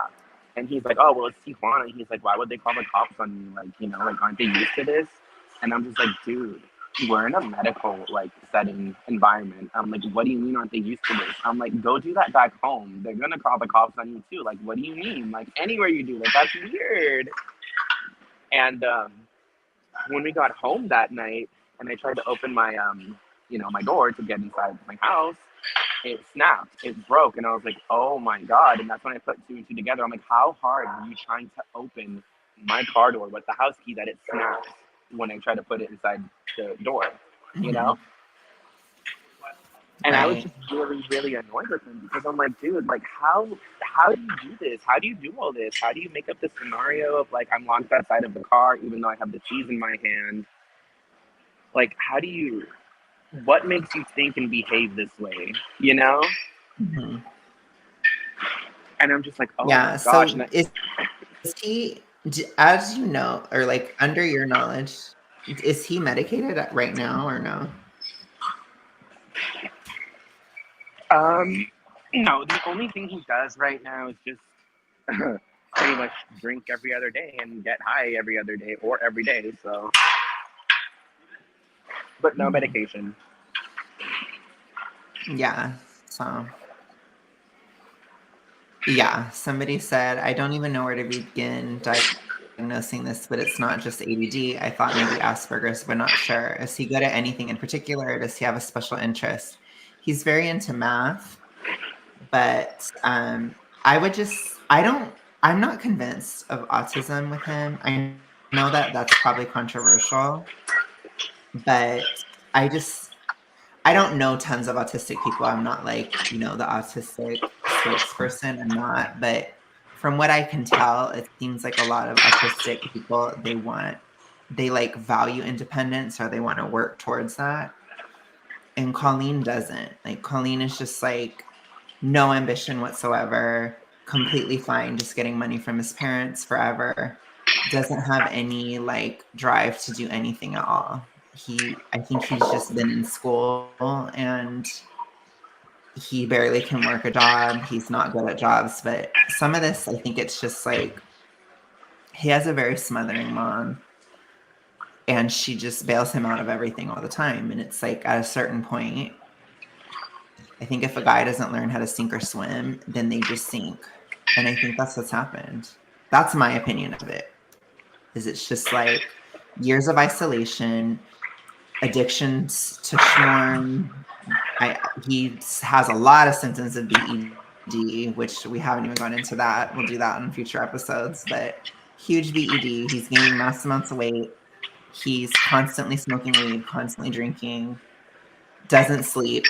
And he's like, oh well, it's Tijuana. He's like, why would they call the cops on you? Like, like aren't they used to this? And I'm just like, dude, we're in a medical like setting environment. I'm like, what do you mean aren't they used to this? I'm like, go do that back home. They're gonna call the cops on you too. Like, what do you mean? Like anywhere you do, like that's weird. And when we got home that night, and I tried to open my my door to get inside my house, it snapped, it broke, and I was like, oh my god. And that's when I put two and two together. I'm like, how hard were you trying to open my car door with the house key that it snaps when I try to put it inside the door, you Hmm. know? And I was Right. just really, really annoyed with him because I'm like, dude, like how do you do this? How do you do all this? How do you make up this scenario of like I'm locked outside of the car even though I have the keys in my hand? Like how do you what makes you think and behave this way? You know? Hmm. And I'm just like, oh my Yeah. gosh. So is he, as you know, or like under your knowledge, is he medicated right now or no? Um, no, the only thing he does right now is just pretty much drink every other day and get high every other day or every day. So, but no Hmm. medication. Yeah. So, yeah. Somebody said, I don't even know where to begin diagnosing this, but it's not just ADD. I thought maybe Asperger's, but not sure. Is he good at anything in particular, or does he have a special interest? He's very into math, but I would just, I'm not convinced of autism with him. I know that that's probably controversial, but I just, I don't know tons of autistic people. I'm not like, the autistic spokesperson. I'm not. But from what I can tell, it seems like a lot of autistic people, they like value independence or they want to work towards that. And Colleen doesn't. Like, Colleen is just like no ambition whatsoever, completely fine just getting money from his parents forever. Doesn't have any like drive to do anything at all. I think he's just been in school and he barely can work a job. He's not good at jobs, but some of this, I think it's just like he has a very smothering mom and she just bails him out of everything all the time. And it's like at a certain point, I think if a guy doesn't learn how to sink or swim, then they just sink. And I think that's what's happened. That's my opinion of it. Is it's just like years of isolation, addictions to schmorn. He has a lot of symptoms of BED, which we haven't even gone into that. We'll do that in future episodes. But huge BED. He's gaining mass amounts of weight. He's constantly smoking weed, constantly drinking, doesn't sleep,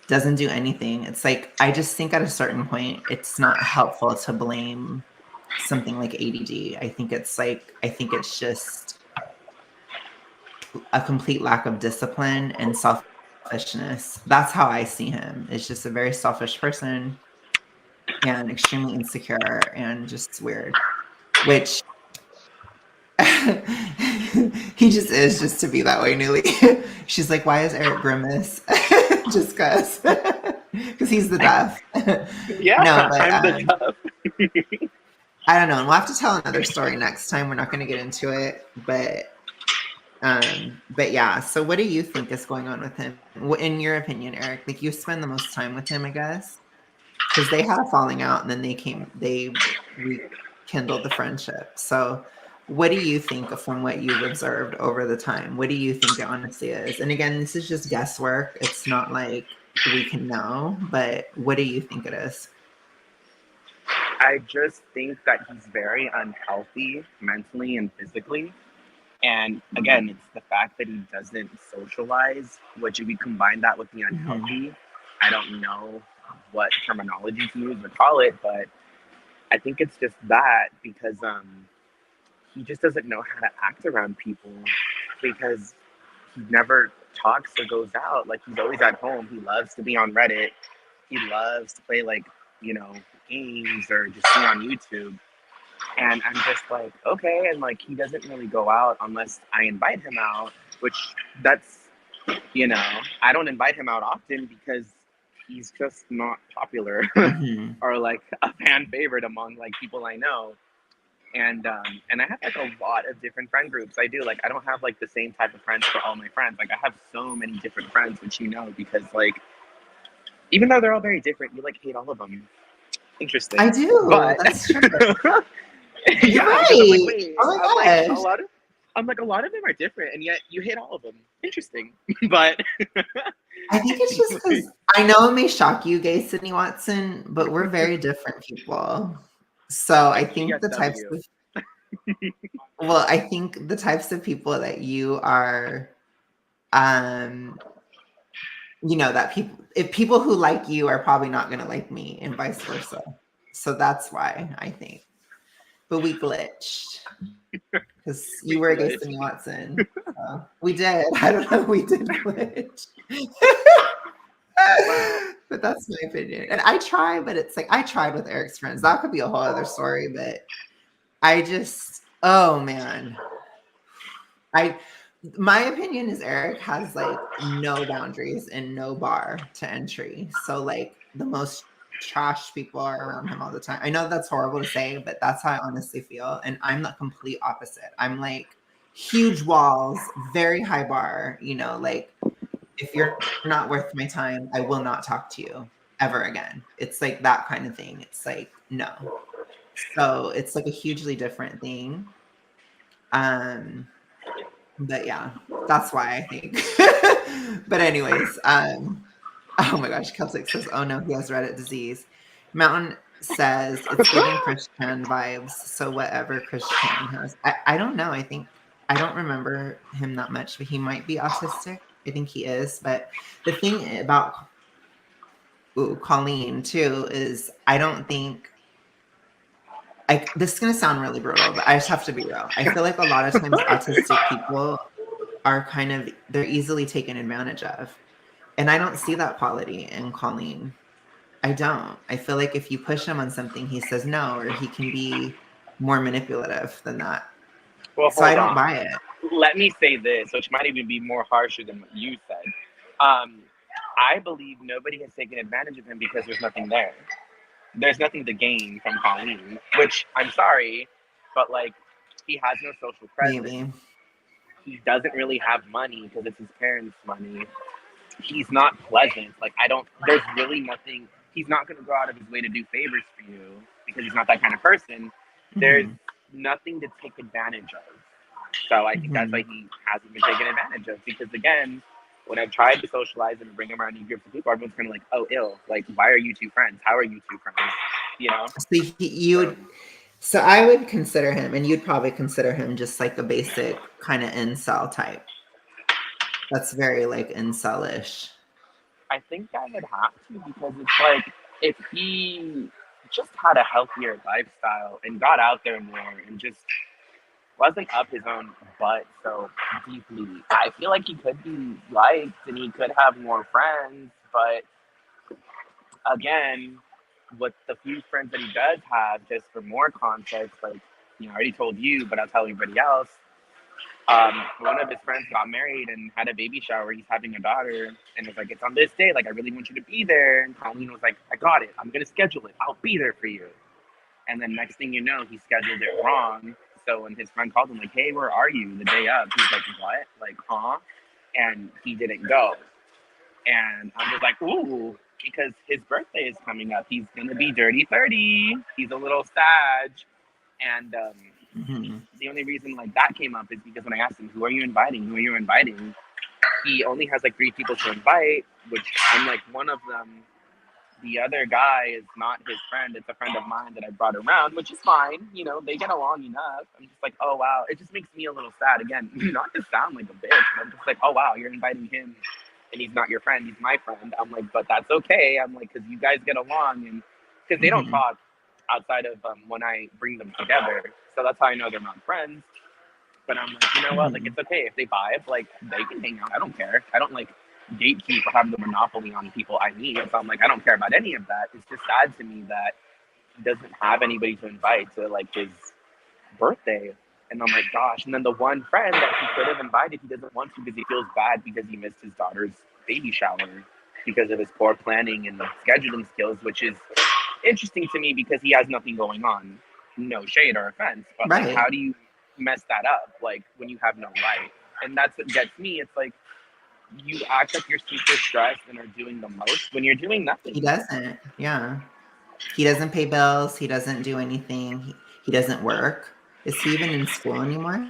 doesn't do anything. It's like I just think at a certain point, it's not helpful to blame something like ADD. I think it's just a complete lack of discipline and selfishness. That's how I see him. It's just a very selfish person and extremely insecure and just weird, which he just is just to be that way, Newly. She's like, why is Eric grimace? Just because he's the deaf. Yeah, No, but I'm the tough. I don't know. And we'll have to tell another story next time. We're not going to get into it, but yeah. So, what do you think is going on with him? In your opinion, Eric? Like you spend the most time with him, I guess, because they had a falling out, and then they rekindled the friendship. So, what do you think from what you've observed over the time? What do you think it honestly is? And again, this is just guesswork. It's not like we can know, but what do you think it is? I just think that he's very unhealthy mentally and physically. And again, it's the fact that he doesn't socialize, which if you combine that with the Mhm. unhealthy, I don't know what terminology to use or call it, but I think it's just that because he just doesn't know how to act around people because he never talks or goes out. Like he's always at home. He loves to be on Reddit. He loves to play like, you know, games or just be on YouTube. And I'm just like, okay. And like, he doesn't really go out unless I invite him out, which that's You know, I don't invite him out often because he's just not popular Hmm. or like a fan favorite among like people I know. And I have like a lot of different friend groups. I do like I don't have like the same type of friends for all my friends. Like I have so many different friends, which you know, because like even though they're all very different, you like hate all of them. I Interesting, do. but That's true. You're yeah, because I'm like, right. wait, Oh I'm my like a gosh. lot of, I'm like a lot of them are different, and yet you hate all of them. Interesting, but I think it's just anyway, because I know it may shock you, gay Sydney Watson, but we're very different people. So I I'm think the types GSW. of well, I think the types of people that you are, um, that people who like you are probably not going to like me, and vice versa. So that's why I think. But we glitched because you We were against glitched. Sydney Watson. So we did. I don't know. We did glitch. Well, But that's my opinion. And I try, but it's like I tried with Eric's friends. That could be a whole other story. But I just, oh man. I my opinion is Eric has like no boundaries and no bar to entry. So like the most trash people are around him all the time. I know that's horrible to say, but that's how I honestly feel. And I'm the complete opposite. I'm like huge walls, very high bar, like if you're not worth my time, I will not talk to you ever again. It's like that kind of thing. It's like, no. So it's like a hugely different thing. Um, but yeah, that's why I think. But anyways, oh my gosh, Celtic says, oh no, he has Reddit disease. Mountain says it's giving Christian vibes. So whatever Christian has. I don't know. I think I don't remember him that much, but he might be autistic. I think he is. But the thing about Colleen too is I don't think this is gonna sound really brutal, but I just have to be real. I feel like a lot of times autistic people are they're easily taken advantage of. And I don't see that quality in Colleen. I don't. I feel like if you push him on something, he says no, or he can be more manipulative than that. well, So I hold don't on. buy it. Let me say this, which might even be more harsher than what you said. Um, I believe nobody has taken advantage of him because there's nothing there. There's nothing to gain from Colleen, which I'm sorry, but like he has no social presence. Maybe. He doesn't really have money because it's his parents' money. He's not pleasant. Like I don't. There's really nothing. He's not going to go out of his way to do favors for you because he's not that kind of person. There's Hmm. nothing to take advantage of. So I think that's why Hmm. he hasn't been taken advantage of. Because again, when I've tried to socialize and bring him around new groups of people, everyone's kind of like, "Oh, ill. Like, why are you two friends? How are you two friends?" You know. So So so I would consider him, and you'd probably consider him just like a basic kind of incel type. That's very like incelish. I think I would have to because it's like if he just had a healthier lifestyle and got out there more and just wasn't up his own butt so deeply, I feel like he could be liked and he could have more friends. But again, with the few friends that he does have, just for more context, like I already told you, but I'll tell everybody else. One of his friends got married and had a baby shower. He's having a daughter, and was like, "It's on this day. Like, I really want you to be there." And Colleen was like, "I got it. I'm gonna schedule it. I'll be there for you." And then next thing you know, he scheduled it wrong. So when his friend called him, like, "Hey, where are you?" The day up, he's like, "What? Like, huh?" And he didn't go. And I'm just like, "Ooh," because his birthday is coming up. He's gonna be dirty 30. He's a little Sag, and Hmm. the only reason like that came up is because when I asked him, "Who are you inviting? Who are you inviting?" He only has like three people to invite, which I'm like one of them. The other guy is not his friend. It's a friend of mine that I brought around, which is fine. They get along enough. I'm just like, oh wow. It just makes me a little sad. Again, not to sound like a bitch, but I'm just like, oh wow, you're inviting him and he's not your friend. He's my friend. I'm like, but that's okay. I'm like, because you guys get along and because they don't Hmm. talk outside of when I bring them together. So that's how I know they're not friends. But I'm like, you know what? Like, Hmm. it's okay if they vibe. Like, they can hang out. I don't care. I don't like gatekeep or have the monopoly on people I meet. So I'm like, I don't care about any of that. It's just sad to me that he doesn't have anybody to invite to like his birthday. And I'm like, gosh. And then the one friend that he could have invited, he doesn't want to because he feels bad because he missed his daughter's baby shower because of his poor planning and scheduling skills, which is interesting to me because he has nothing going on. No shade or offense, but like, Right. how do you mess that up? Like, when you have no life? And that's what gets me. It's like, you act like you're super stressed and are doing the most when you're doing He nothing. doesn't. Yeah. He doesn't pay bills. He doesn't do anything. He doesn't work. Is he even in school anymore?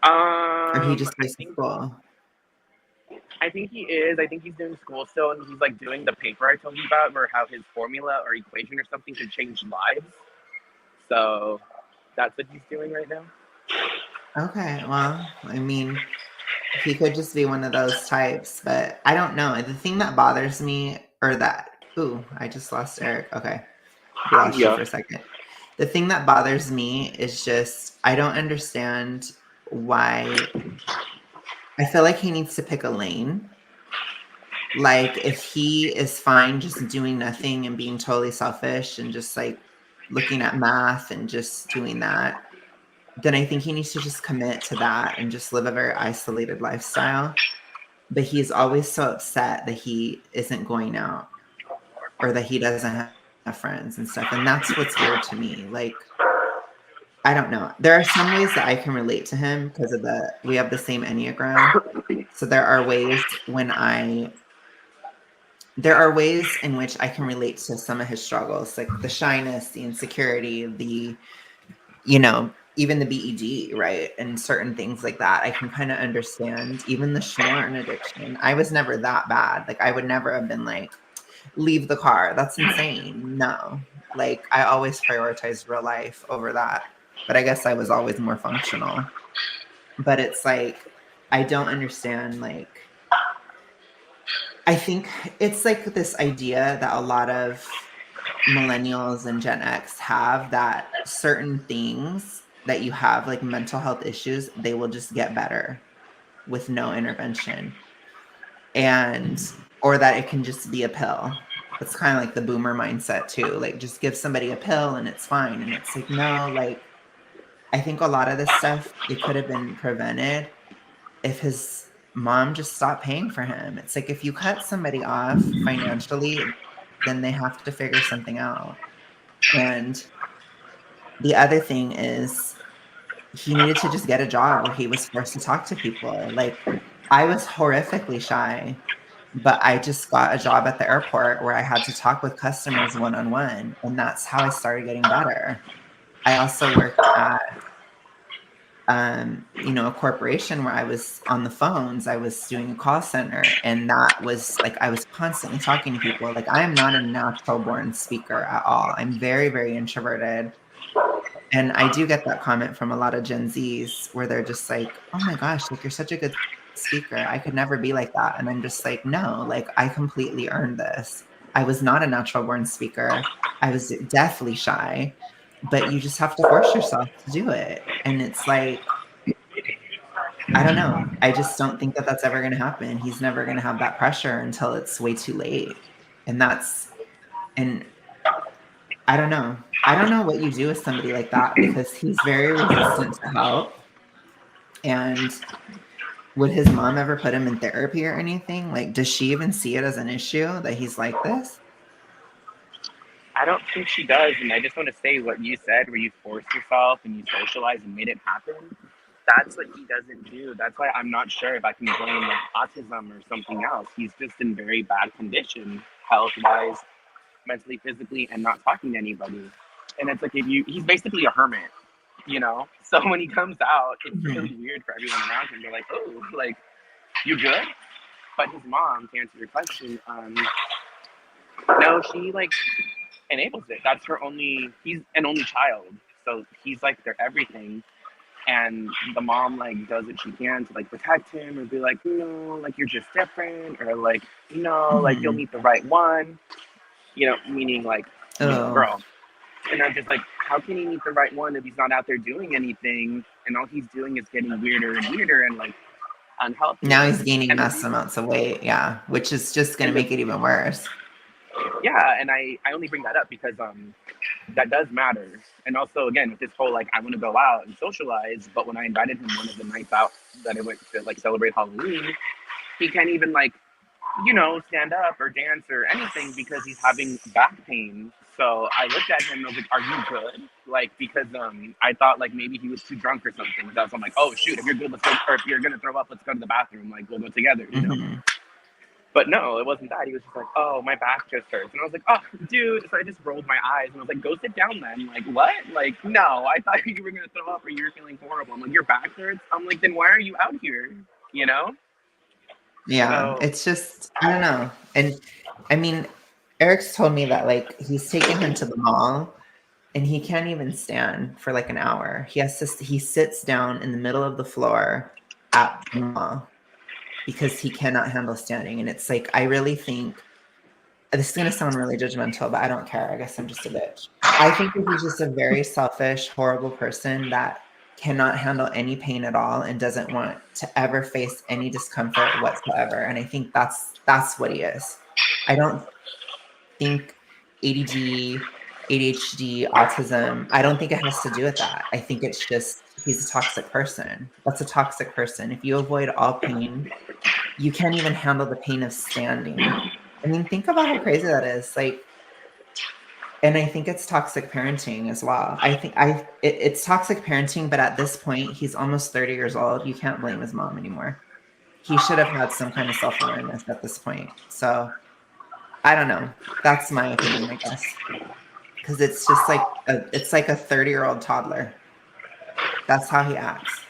Or he just I goes to think school? I think he is. I think he's doing school still, and he's like doing the paper I told you about, where how his formula or equation or something could change lives. So that's what he's doing right now. Okay. Well, I mean, he could just be one of those types, but I don't know. The thing that bothers me, or that, ooh, I just lost Eric. Okay. We lost you Yeah. for a second. The thing that bothers me is just, I don't understand why. I feel like he needs to pick a lane. Like, if he is fine just doing nothing and being totally selfish and just like looking at math and just doing that, then I think he needs to just commit to that and just live a very isolated lifestyle. But he's always so upset that he isn't going out or that he doesn't have friends and stuff. And that's what's weird to me. Like, I don't know. There are some ways that I can relate to him because we have the same Enneagram. So there are ways in which I can relate to some of his struggles, like the shyness, the insecurity, even the BED, right? And certain things like that. I can kind of understand even the schmorn addiction. I was never that bad. Like, I would never have been like, leave the car. That's insane. No. Like, I always prioritized real life over that. But I guess I was always more functional. But it's like, I don't understand, like, I think it's like this idea that a lot of millennials and Gen X have, that certain things that you have, like mental health issues, they will just get better with no intervention. Or that it can just be a pill. It's kind of like the boomer mindset too. Like, just give somebody a pill and it's fine. And it's like, no, like, I think a lot of this stuff, it could have been prevented if his mom just stopped paying for him. It's like, if you cut somebody off financially, then they have to figure something out. And the other thing is, he needed to just get a job where he was forced to talk to people. Like, I was horrifically shy, but I just got a job at the airport where I had to talk with customers one on one. And that's how I started getting better. I also worked at a corporation where I was on the phones. I was doing a call center, and that was like, I was constantly talking to people. Like, I am not a natural born speaker at all. I'm very, very introverted. And I do get that comment from a lot of Gen Zs where they're just like, oh my gosh, like, you're such a good speaker. I could never be like that. And I'm just like, no, like, I completely earned this. I was not a natural born speaker. I was deathly shy, but you just have to force yourself to do it. And it's like, I don't know. I just don't think that that's ever going to happen. He's never going to have that pressure until it's way too late. And and I don't know. I don't know what you do with somebody like that, because he's very resistant to help. And would his mom ever put him in therapy or anything? Like, does she even see it as an issue that he's like this? I don't think she does. And I just want to say what you said, where you forced yourself and you socialized and made it happen. That's what he doesn't do. That's why I'm not sure if I can blame like autism or something else. He's just in very bad condition, health wise, mentally, physically, and not talking to anybody. And it's like, he's basically a hermit, you know? So when he comes out, it's Mhm. really weird for everyone around him. They're like, oh, like, you good? But his mom, to answer your question, no, she like enables it. That's her only, he's an only child. So he's like their everything. And the mom like does what she can to like protect him or be like, no, like, you're just different, or like, no, like, you'll Mhm. meet the right one, meaning like, a Oh, girl. And I'm just like, how can he meet the right one if he's not out there doing anything, and all he's doing is getting weirder and weirder and like now unhealthier. he's gaining And the mass reason, amounts of weight. Yeah. Which is just going to and the make it even worse. yeah, and I only bring that up because that does matter. And also, again, with this whole like, I want to go out and socialize, but when I invited him one of the nights out that I went to like celebrate Halloween, he can't even like, stand up or dance or anything because he's having back pain. So I looked at him and I was like, "Are you good?" Like, because I thought like maybe he was too drunk or something. So I'm like, "Oh shoot, if you're good, let's go." Or if you're gonna throw up, let's go to the bathroom. Like, we'll go together. Mm-hmm. But no, it wasn't that. He was just like, "Oh, my back just hurts," and I was like, "Oh, dude." So I just rolled my eyes and I was like, "Go sit down then." Like, what? Like, no, I thought you were gonna throw up or you were feeling horrible. I'm like, "Your back hurts." I'm like, "Then why are you out here?" You know? Yeah, So it's just, I don't know. And I mean, Eric's told me that like he's taken him to the mall and he can't even stand for like an hour. He sits down in the middle of the floor at the mall because he cannot handle standing. And it's like, I really think this is going to sound really judgmental, but I don't care. I guess I'm just a bitch. I think that he's just a very selfish, horrible person that cannot handle any pain at all and doesn't want to ever face any discomfort whatsoever. And I think that's what he is. I don't think ADD, ADHD, autism, I don't think it has to do with that. I think it's just he's a toxic person. That's a toxic person. If you avoid all pain, you can't even handle the pain of standing. I mean, think about how crazy that is. Like, and I think it's toxic parenting as well. I think it's toxic parenting, but at this point, he's almost 30 years old. You can't blame his mom anymore. He should have had some kind of self-awareness at this point. So I don't know. That's my opinion, I guess. Because it's just like it's like a 30-year-old toddler. That's how he acts.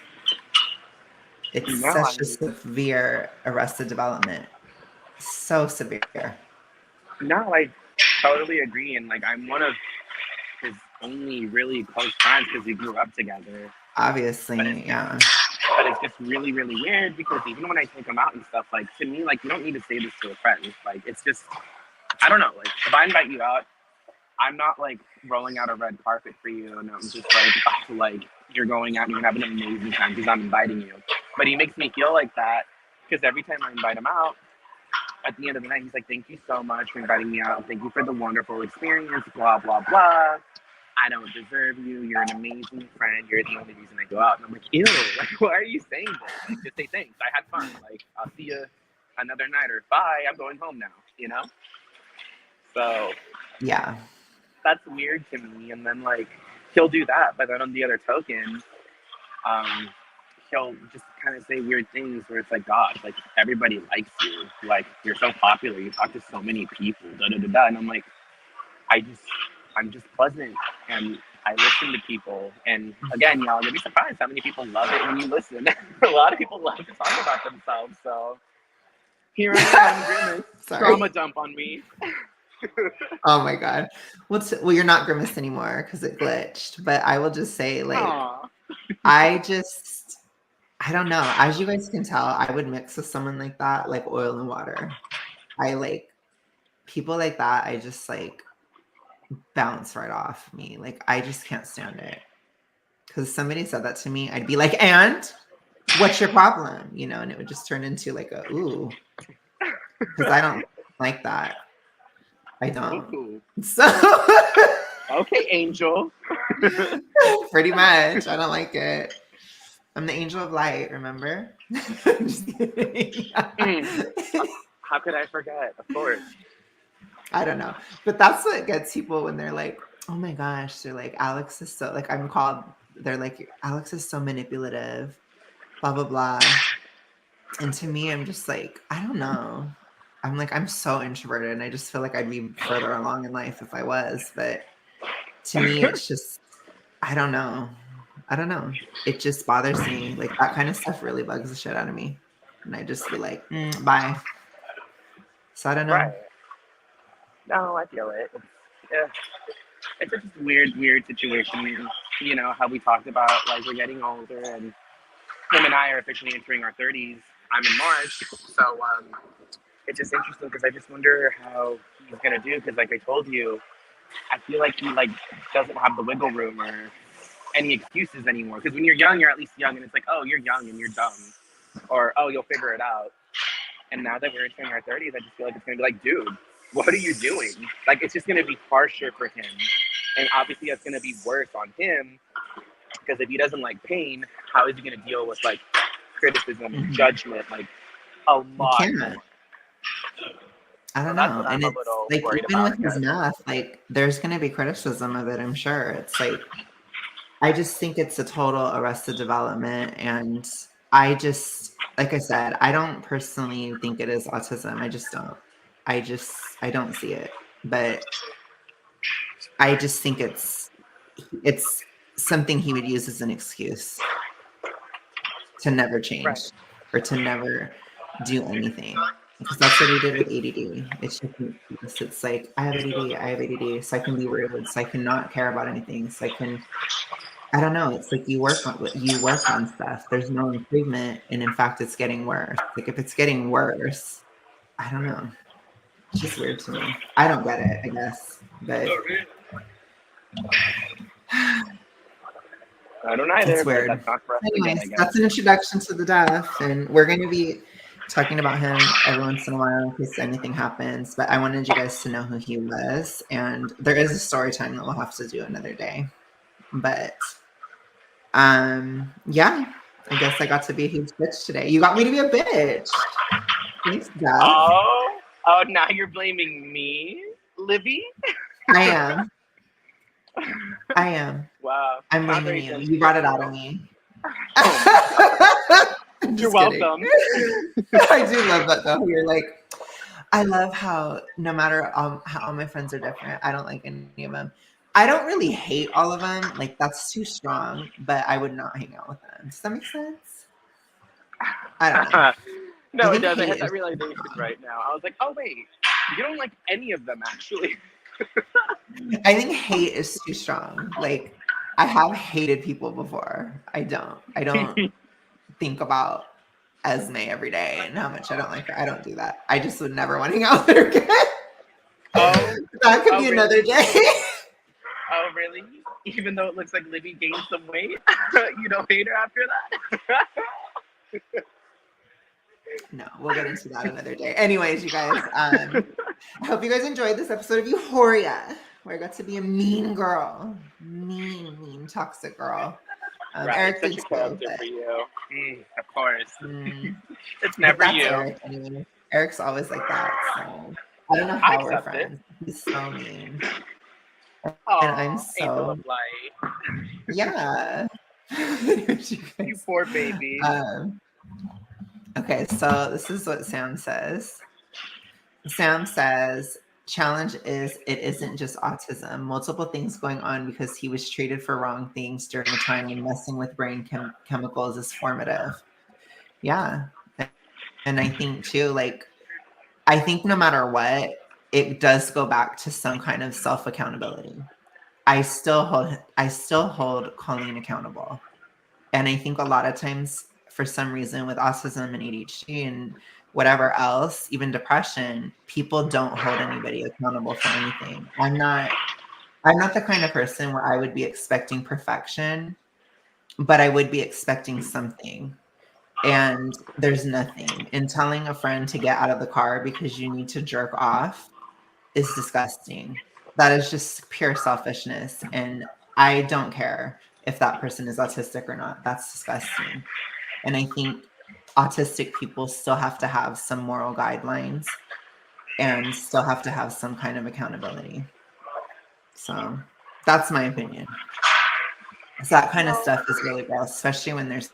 It's no, such a severe arrested development. So severe. I totally agree. And like, I'm one of his only really close friends because we grew up together. But Obviously, yeah. but it's just really, really weird because even when I take him out and stuff, like to me, like you don't need to say this to a friend. Like it's just, I don't know. Like if I invite you out, I'm not like rolling out a red carpet for you, and I'm just like, oh, like you're going out and you're having an amazing time because I'm inviting you. But he makes me feel like that because every time I invite him out, at the end of the night, he's like, "Thank you so much for inviting me out. Thank you for the wonderful experience. Blah blah blah. I don't deserve you. You're an amazing friend. You're the only reason I go out." And I'm like, ew, like, why are you saying this? Like, just say thanks. I had fun. Like, I'll see you another night or bye. I'm going home now. So Yeah. that's weird to me. And then, like, he'll do that. But then on the other token, um, he'll just kind of say weird things where it's like, gosh, like, everybody likes you. Like, you're so popular. You talk to so many people. Da da da da. And I'm like, I just, I'm just pleasant and I listen to people. And again, y'all, you'll be surprised how many people love it when you listen. A lot of people love to talk about themselves. So here I am, Grimace. Sorry. Trauma dump on me. Oh my God. Well, you're not Grimace anymore because it glitched. But I will just say, like, Aw. I don't know. As you guys can tell, I would mix with someone like that, like oil and water. I like people like that. I just like bounce right off me. Like, I just can't stand it. Because somebody said that to me, I'd be like, and what's your problem? And it would just turn into like a, ooh, because I don't like that. I don't. Ooh. So Okay, Angel. pretty much, I don't like it. I'm the angel of light, remember? Just kidding. How could I forget? Of course. I don't know. But that's what gets people when they're like, oh my gosh, they're like, Alex is so, like, they're like, Alex is so manipulative, blah, blah, blah. And to me, I'm just like, I don't know. I'm like, I'm so introverted and I just feel like I'd be further along in life if I was. But to me, it's just, I don't know. I don't know. It just bothers me. Like that kind of stuff really bugs the shit out of me. And I just be like, bye. So I don't know. Right. No, I feel it. Yeah. It's just a weird, weird situation. How we talked about, like, we're getting older and him and I are officially entering our 30s. I'm in March. So it's just interesting because I just wonder how he's going to do. Because, like I told you, I feel like he, like, doesn't have the wiggle room or any excuses anymore. Because when you're young, you're at least young. And it's like, oh, you're young and you're dumb. Or, oh, you'll figure it out. And now that we're entering our 30s, I just feel like it's going to be like, dude, what are you doing? Like, it's just going to be harsher for him And obviously that's going to be worse on him because if he doesn't like pain, how is he going to deal with like criticism and judgment like a You lot can't. more? I So don't that's know. what I'm And a it's little like, worried even about, I with his guess. math, like, there's going to be criticism of it, I'm sure. It's like, I just think it's a total arrested development. And like I said, I don't personally think it is autism. I just don't. I don't see it. But I just think it's something he would use as an excuse to never change Right. or to never do anything. Because that's what he did with ADD. It's just an excuse. It's like, I have ADD, so I can be rude, so I cannot care about anything, so I don't know. It's like you work on stuff. There's no improvement, and in fact, it's getting worse. Like, if it's getting worse, I don't know. It's just weird to me. I don't get it, I guess, but I don't either, it's but weird. that's not for us to get, Anyways, I guess. that's an introduction to the DUFF, and we're going to be talking about him every once in a while in case anything happens. But I wanted you guys to know who he was, and there is a story time that we'll have to do another day. But yeah, I guess I got to be a huge bitch today. You got me to be a bitch. Thanks, DUFF. Oh, now you're blaming me, Libby? I am. Wow. I'm Not blaming very you. sensitive You brought it of out you. of me. Oh I'm You're just kidding. welcome. I do love that though. You're like, I love how no matter how all my friends are different, I don't like any of them. I don't really hate all of them. Like, that's too strong, but I would not hang out with them. Does that make sense? I don't know. I No, it think does. I hate had that is. realization right now. I was like, oh, wait, you don't like any of them, actually. I think hate is too strong. Like, I have hated people before. I don't think about Esme every day and how much I don't like her. I don't do that. I just would never want to hang out with her again. Oh, That could oh, be really? another day. Oh, really? Even though it looks like Libby gained some weight, you don't hate her after that? No, we'll get into that another day. Anyways, you guys, I hope you guys enjoyed this episode of Euphoria, where I got to be a mean girl. Mean, toxic girl. Right, Eric such did a too, character but, for you. Of course. It's but never that's you. Eric anyway. Eric's always like that, so I don't know I how we're accept it. friends. He's so mean. And I'm Aw, angel of so, light. yeah. Anyways, you You guys, poor baby. okay, so this is what Sam says. Sam says, challenge is it isn't just autism. Multiple things going on because he was treated for wrong things during a time when messing with brain chemicals is formative. Yeah. And I think too, like, I think no matter what, it does go back to some kind of self accountability. I still hold Colleen accountable. And I think a lot of times, for some reason, with autism and ADHD and whatever else, even depression, people don't hold anybody accountable for anything. I'm not the kind of person where I would be expecting perfection, but I would be expecting something. And there's nothing. And telling a friend to get out of the car because you need to jerk off is disgusting. That is just pure selfishness. And I don't care if that person is autistic or not. That's disgusting. And I think autistic people still have to have some moral guidelines and still have to have some kind of accountability. So that's my opinion. So that kind of stuff is really gross, especially when there's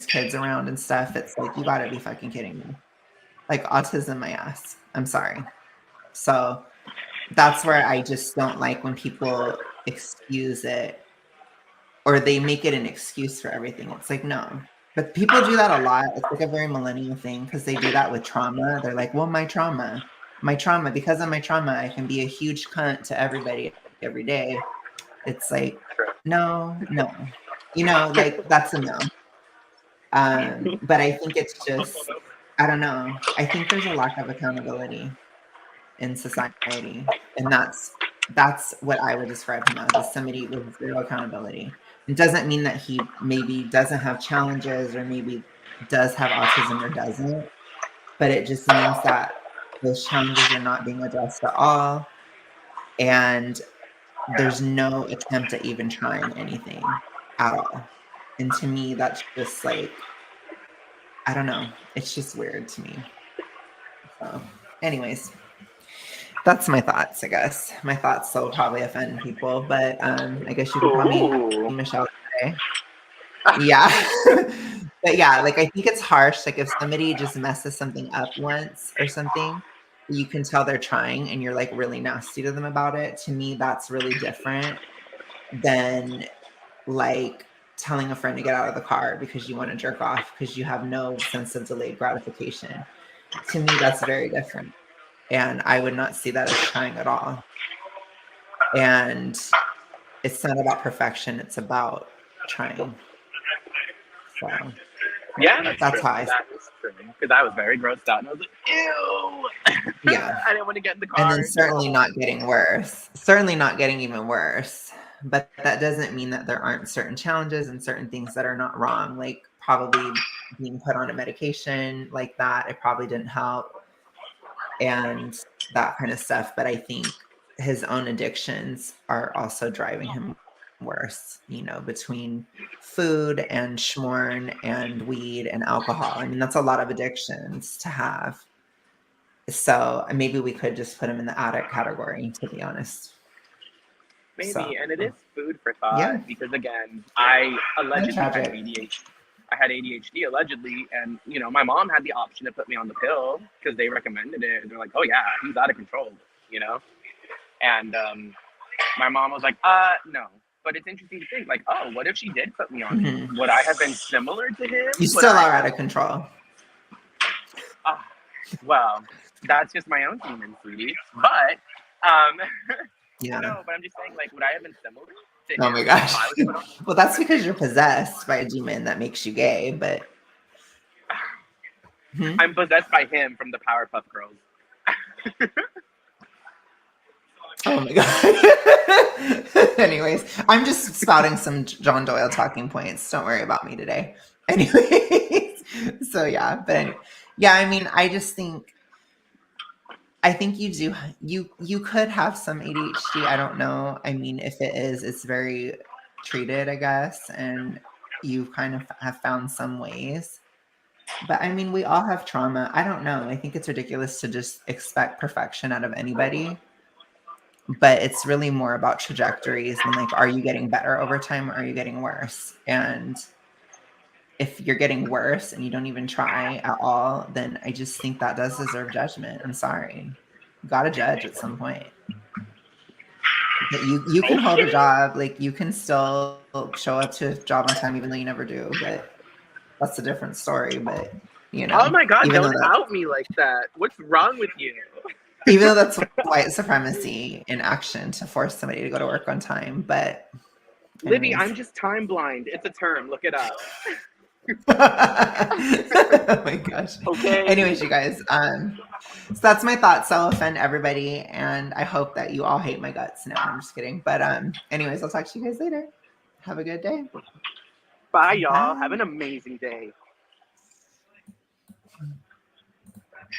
kids around and stuff. It's like, you gotta be fucking kidding me. Like, autism, my ass. I'm sorry. So that's where I just don't like when people excuse it or they make it an excuse for everything. It's like, no. But people do that a lot. It's like a very millennial thing because they do that with trauma. They're like, well, my trauma, because of my trauma, I can be a huge cunt to everybody every day. It's like, no. Like, that's a no. But I think it's just, I don't know. I think there's a lack of accountability in society, and that's what I would describe him as somebody with zero accountability. It doesn't mean that he maybe doesn't have challenges or maybe does have autism or doesn't, but it just means that those challenges are not being addressed at all. And there's no attempt at even trying anything at all. And to me, that's just like, I don't know. It's just weird to me. So, anyways, that's my thoughts, I guess. My thoughts will probably offend people, but I guess you could call me Ooh. Michelle today. Yeah. But yeah, like I think it's harsh. Like if somebody just messes something up once or something, you can tell they're trying and you're like really nasty to them about it. To me, that's really different than like telling a friend to get out of the car because you want to jerk off because you have no sense of delayed gratification. To me, that's very different. And I would not see that as trying at all. And it's not about perfection, it's about trying. So Yeah, that's how I see That is true. Because I was very grossed out, and I was like, "Ew!" it. Yeah. I didn't want to get in the And car then and go certainly home. not getting worse. Certainly not getting even worse. But that doesn't mean that there aren't certain challenges and certain things that are not wrong. Like probably being put on a medication like that, it probably didn't help and that kind of stuff. But I think his own addictions are also driving him worse, between food and schmorn and weed and alcohol. I mean, that's a lot of addictions to have. So maybe we could just put him in the addict category, to be honest. So Maybe, and it is food for yeah, thought because again, I kind of allegedly had tragic. ADHD. I had ADHD allegedly, and my mom had the option to put me on the pill because they recommended it. And they're like, "Oh yeah, he's out of control," you know. And my mom was like, no." But it's interesting to think, like, oh, what if she did put me on it? Mhm. Would I have been similar to him? You Would still I are out have? of control. Uh, well, that's just my own demon, sweetie. But Yeah. no, but I'm just saying, like, would I have been similar to Oh my him if gosh. I was put on? Well, that's because you're possessed by a demon that makes you gay, but hmm? I'm possessed by him from the Powerpuff Girls. Oh my god. Anyways, I'm just spouting some John Doyle talking points. Don't worry about me today. Anyways, so yeah, but anyway, yeah, I mean, I think you could have some ADHD. I don't know. I mean, if it is, it's very treated, I guess, and you kind of have found some ways. But I mean, we all have trauma. I don't know. I think it's ridiculous to just expect perfection out of anybody. But it's really more about trajectories and like, are you getting better over time or are you getting worse? And if you're getting worse and you don't even try at all, then I just think that does deserve judgment. I'm sorry. You got to judge at some point. But you can hold a Okay. job, like you can still show up to a job on time even though you never do, but that's a different story. But Oh my God! even though Don't out me like that. What's wrong with you? that's white supremacy in action to force somebody to go to work on time. But Libby, anyways. I'm just time blind. It's a term. Look it up. Oh my gosh. Okay. Anyways, you guys, so that's my thoughts. I'll offend everybody, and I hope that you all hate my guts. No, I'm just kidding. But anyways, I'll talk to you guys later. Have a good day. Bye, y'all. Have Bye. an amazing day.